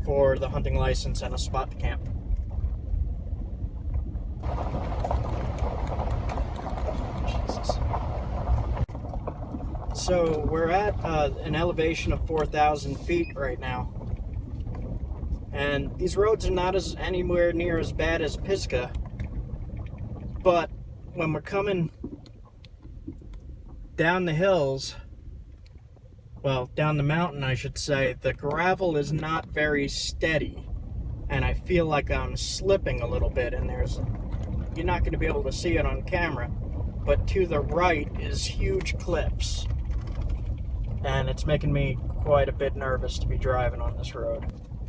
for the hunting license and a spot to camp. Jesus. So we're at an elevation of 4,000 feet right now. And these roads are not anywhere near as bad as Pisgah. But when we're coming down the hills, well, down the mountain, I should say, the gravel is not very steady, and I feel like I'm slipping a little bit, and you're not going to be able to see it on camera, but to the right is huge cliffs, and it's making me quite a bit nervous to be driving on this road.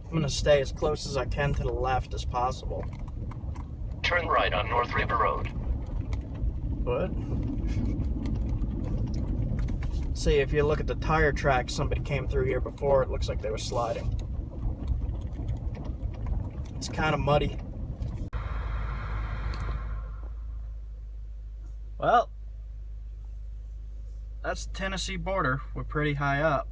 I'm going to stay as close as I can to the left as possible. Turn right on North River Road. What? See, if you look at the tire tracks, somebody came through here before. It looks like they were sliding. It's kind of muddy. Well, that's the Tennessee border. We're pretty high up.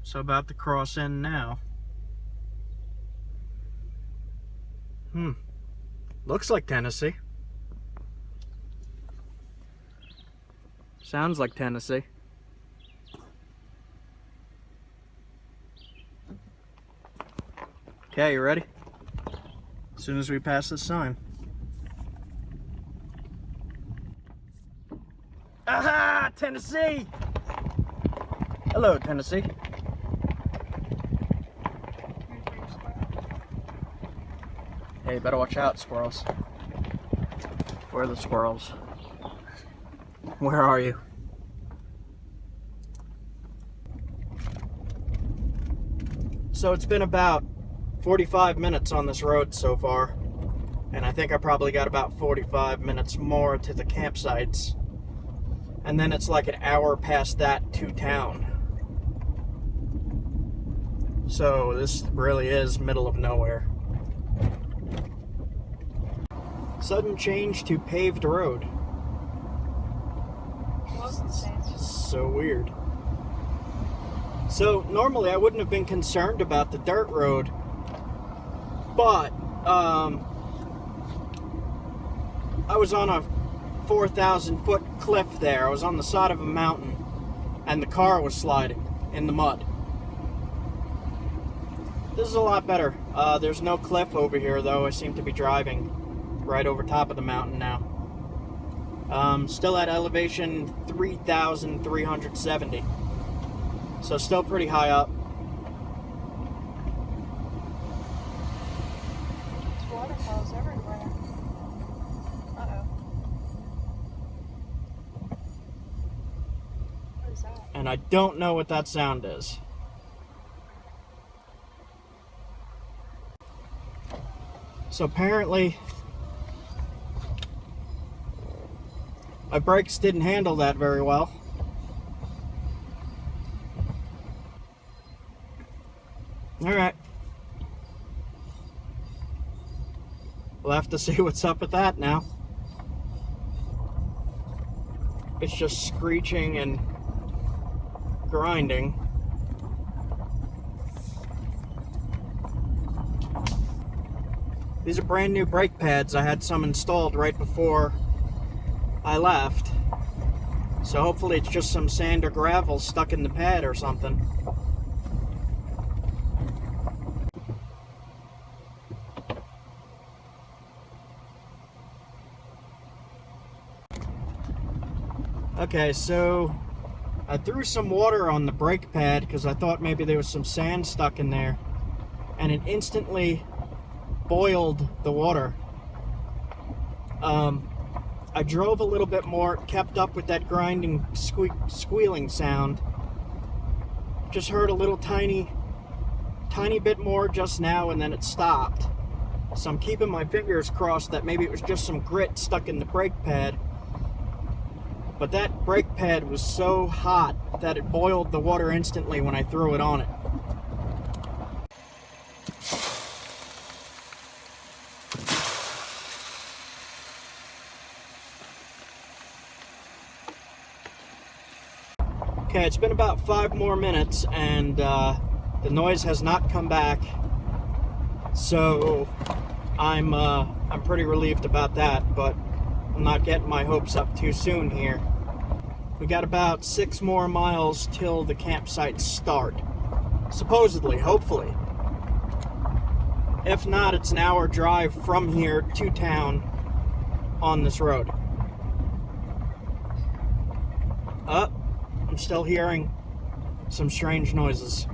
So about to cross in now. Looks like Tennessee. Sounds like Tennessee. Okay, you ready? As soon as we pass this sign. Aha! Tennessee! Hello, Tennessee. Hey, you better watch out, squirrels. Where are the squirrels? Where are you? So it's been about 45 minutes on this road so far, and I think I probably got about 45 minutes more to the campsites, and then it's like an hour past that to town. So this really is middle of nowhere. Sudden change to paved road. So weird. So normally I wouldn't have been concerned about the dirt road, but I was on a 4,000 foot cliff there. I was on the side of a mountain and the car was sliding in the mud. This is a lot better. There's no cliff over here though. I seem to be driving right over top of the mountain now. Still at elevation 3,370. So still pretty high up. There's waterfalls everywhere. Uh-oh. What is that? And I don't know what that sound is. So apparently my brakes didn't handle that very well. Alright. We'll have to see what's up with that now. It's just screeching and grinding. These are brand new brake pads. I had some installed right before I left. So hopefully it's just some sand or gravel stuck in the pad or something. Okay, so I threw some water on the brake pad because I thought maybe there was some sand stuck in there, and it instantly boiled the water. I drove a little bit more, kept up with that grinding, squealing sound. Just heard a little tiny bit more just now, and then it stopped. So I'm keeping my fingers crossed that maybe it was just some grit stuck in the brake pad. But that brake pad was so hot that it boiled the water instantly when I threw it on it. Okay, it's been about 5 more minutes and the noise has not come back. So I'm pretty relieved about that, but I'm not getting my hopes up too soon here. We got about 6 more miles till the campsites start. Supposedly, hopefully. If not, it's an hour drive from here to town on this road. I'm still hearing some strange noises.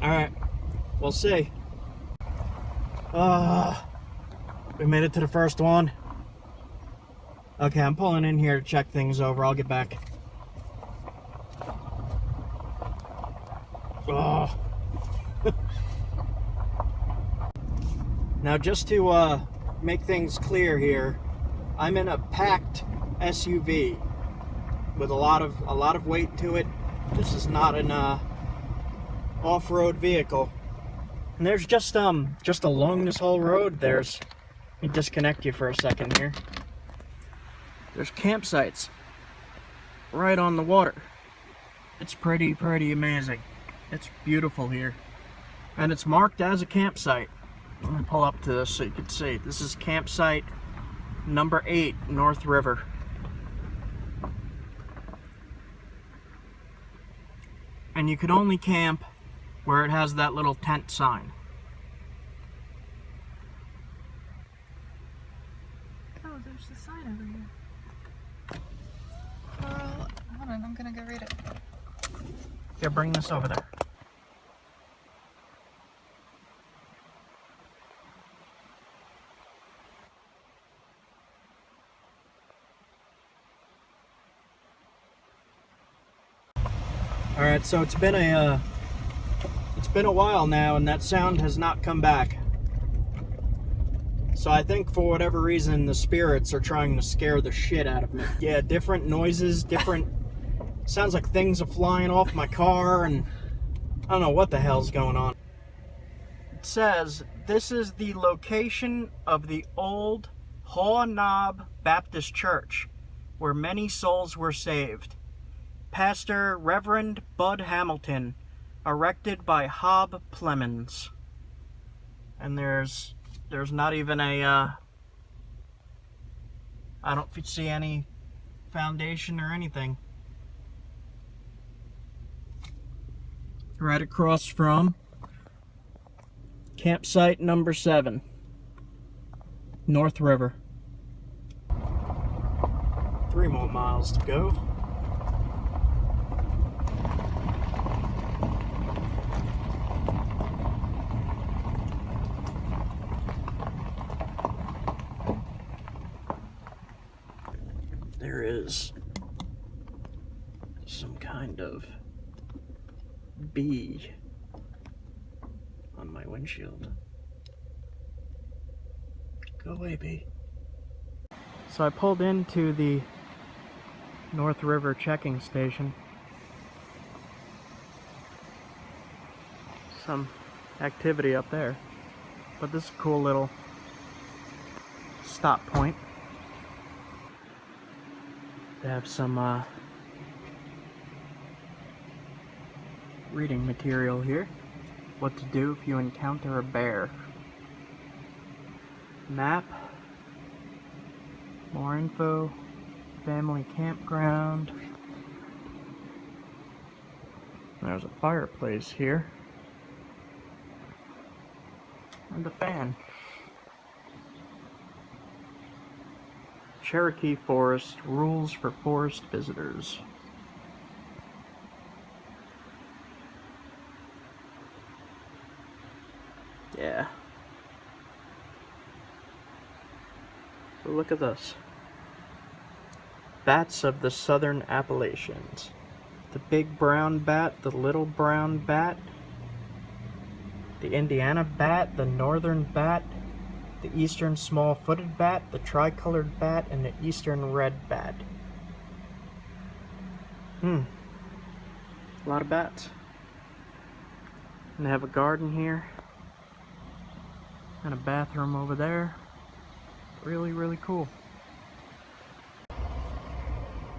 Alright, we'll see. We made it to the first one. Okay, I'm pulling in here to check things over. I'll get back. Now just to make things clear here, I'm in a packed SUV with a lot of weight to it. This is not an off-road vehicle. And there's just along this whole road, let me disconnect you for a second here. There's campsites right on the water. It's pretty amazing. It's beautiful here. And it's marked as a campsite. I'm gonna pull up to this so you can see. This is campsite number 8, North River. And you can only camp where it has that little tent sign. Oh, there's the sign over here. Well, hold on, I'm gonna go read it. Here, bring this over there. All right, so it's been a while now, and that sound has not come back. So I think for whatever reason, the spirits are trying to scare the shit out of me. Yeah, different noises, sounds like things are flying off my car, and I don't know what the hell's going on. It says, this is the location of the old Haw Knob Baptist Church, where many souls were saved. Pastor Reverend Bud Hamilton, erected by Hob Plemons. And there's not even a, I don't see any foundation or anything. Right across from campsite number 7, North River. 3 more miles to go. There is some kind of bee on my windshield. Go away, bee. So I pulled into the North River checking station. Some activity up there, but this is a cool little stop point. They have some reading material here. What to do if you encounter a bear. Map. More info. Family campground. There's a fireplace here. And a fan. Cherokee Forest rules for forest visitors. Yeah. So look at this. Bats of the southern Appalachians. The big brown bat, the little brown bat, the Indiana bat, the northern bat, the eastern small-footed bat, the tricolored bat, and the eastern red bat. A lot of bats. And they have a garden here. And a bathroom over there. Really cool.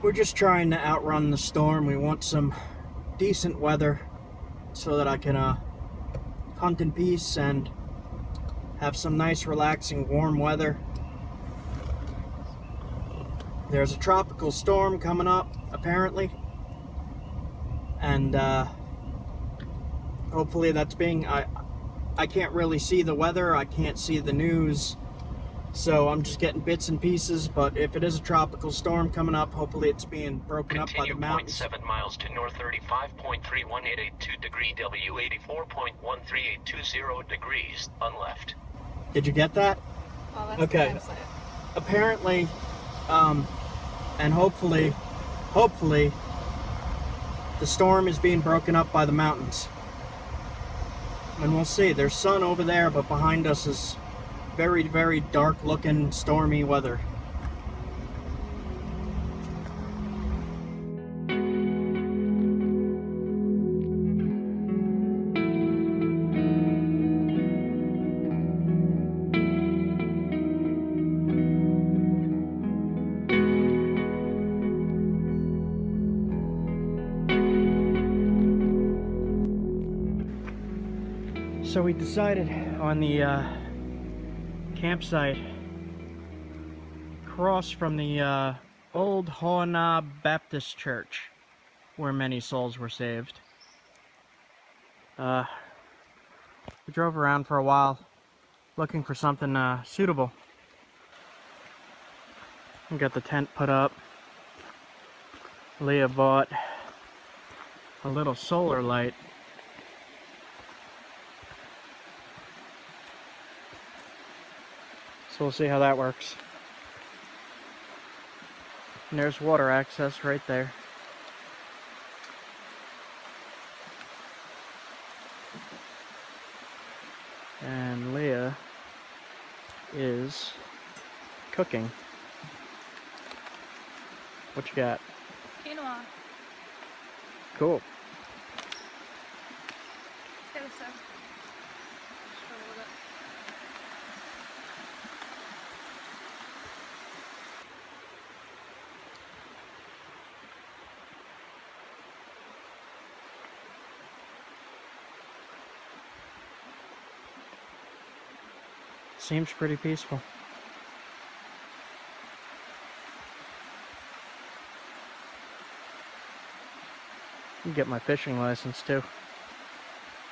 We're just trying to outrun the storm. We want some decent weather so that I can hunt in peace and have some nice relaxing warm weather. There's a tropical storm coming up apparently, and hopefully that's being, I can't really see the weather, I can't see the news, so I'm just getting bits and pieces. But if it is a tropical storm coming up, hopefully it's being broken up by the mountains. 7 miles to north, 35.31882 degree W, 84.13820 degrees on left. Did you get that? Oh, that's okay. the campsite. Apparently, and hopefully, the storm is being broken up by the mountains. And we'll see. There's sun over there, but behind us is very, very dark looking stormy weather. So we decided on the campsite across from the old Hoana Baptist Church, where many souls were saved. We drove around for a while looking for something suitable. We got the tent put up. Leah bought a little solar light. So we'll see how that works. And there's water access right there. And Leah is cooking. What you got? Quinoa. Cool. Let's get a sip. Just roll with it. Seems pretty peaceful. You get my fishing license too.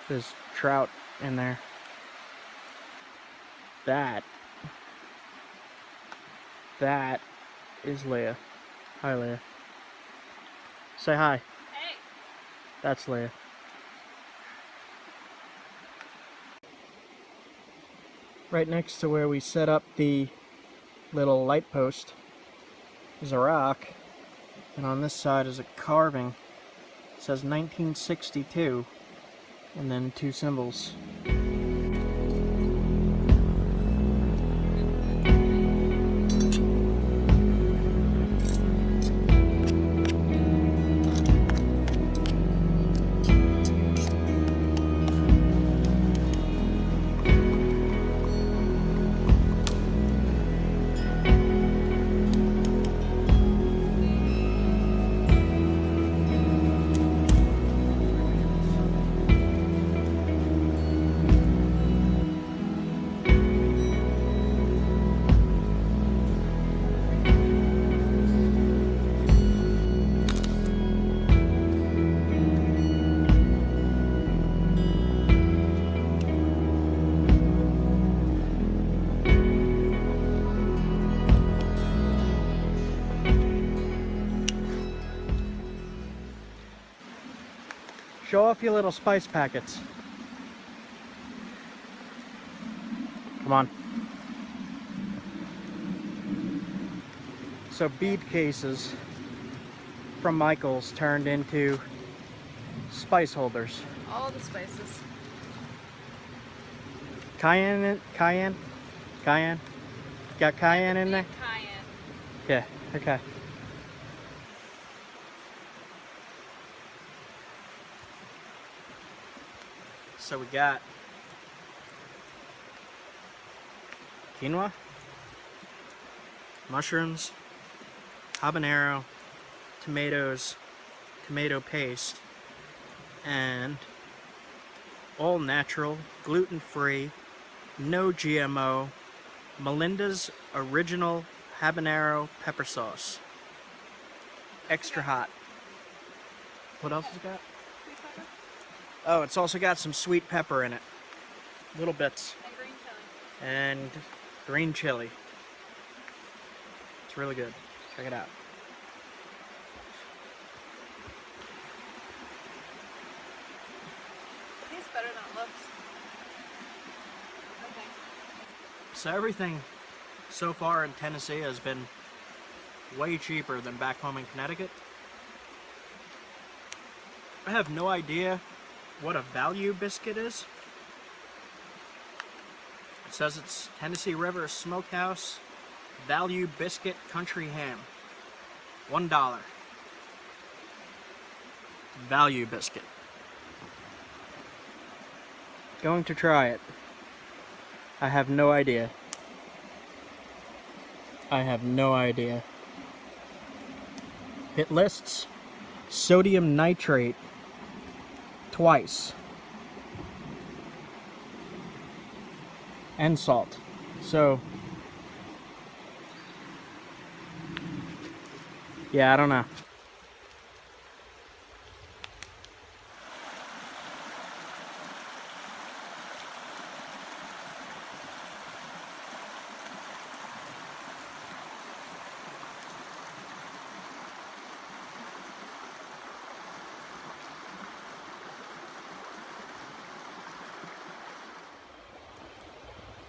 There's trout in there. That is Leah. Hi, Leah. Say hi. Hey! That's Leah. Right next to where we set up the little light post is a rock, and on this side is a carving. It says 1962, and then two symbols. Show off your little spice packets. Come on. So bead cases from Michael's turned into spice holders. All the spices. Cayenne? Got cayenne in there? Cayenne. Yeah, okay. So we got quinoa, mushrooms, habanero, tomatoes, tomato paste, and all natural, gluten-free, no GMO, Melinda's original habanero pepper sauce. Extra hot. What else has it got? Oh, it's also got some sweet pepper in it. Little bits. And green chili. And green chili. It's really good. Check it out. Tastes better than it looks. Okay. So everything so far in Tennessee has been way cheaper than back home in Connecticut. I have no idea what a value biscuit is. says it's Tennessee River Smokehouse Value Biscuit Country Ham. $1. Value biscuit. Going to try it. I have no idea. I have no idea. It lists sodium nitrate twice. And salt. So, yeah, I don't know.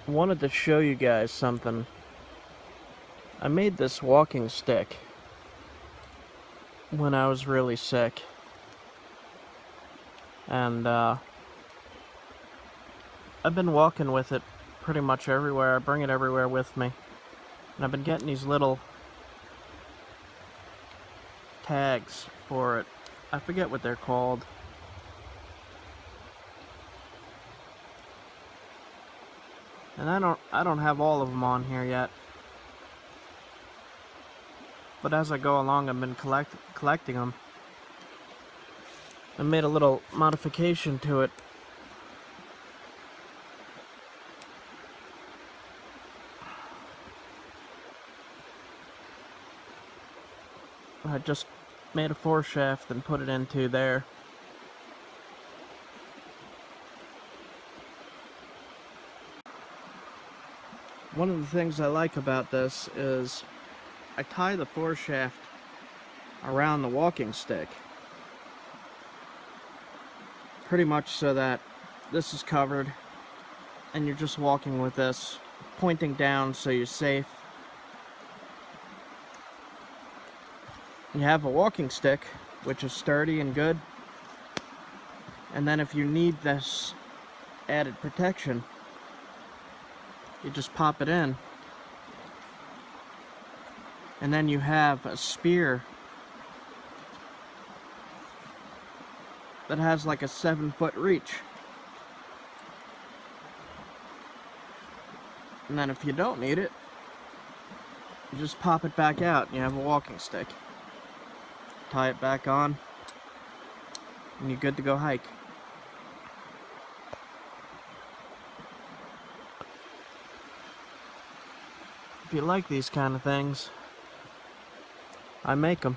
Wanted to show you guys something. I made this walking stick when I was really sick, and I've been walking with it pretty much everywhere. I bring it everywhere with me, and I've been getting these little tags for it. I forget what they're called. And I don't have all of them on here yet. But as I go along, I've been collecting them. I made a little modification to it. I just made a foreshaft and put it into there. One of the things I like about this is I tie the foreshaft around the walking stick, pretty much so that this is covered and you're just walking with this pointing down so you're safe. You have a walking stick which is sturdy and good, and then if you need this added protection, you just pop it in, and then you have a spear that has like a 7-foot reach. And then if you don't need it, you just pop it back out and you have a walking stick. Tie it back on and you're good to go hike. If you like these kind of things, I make them.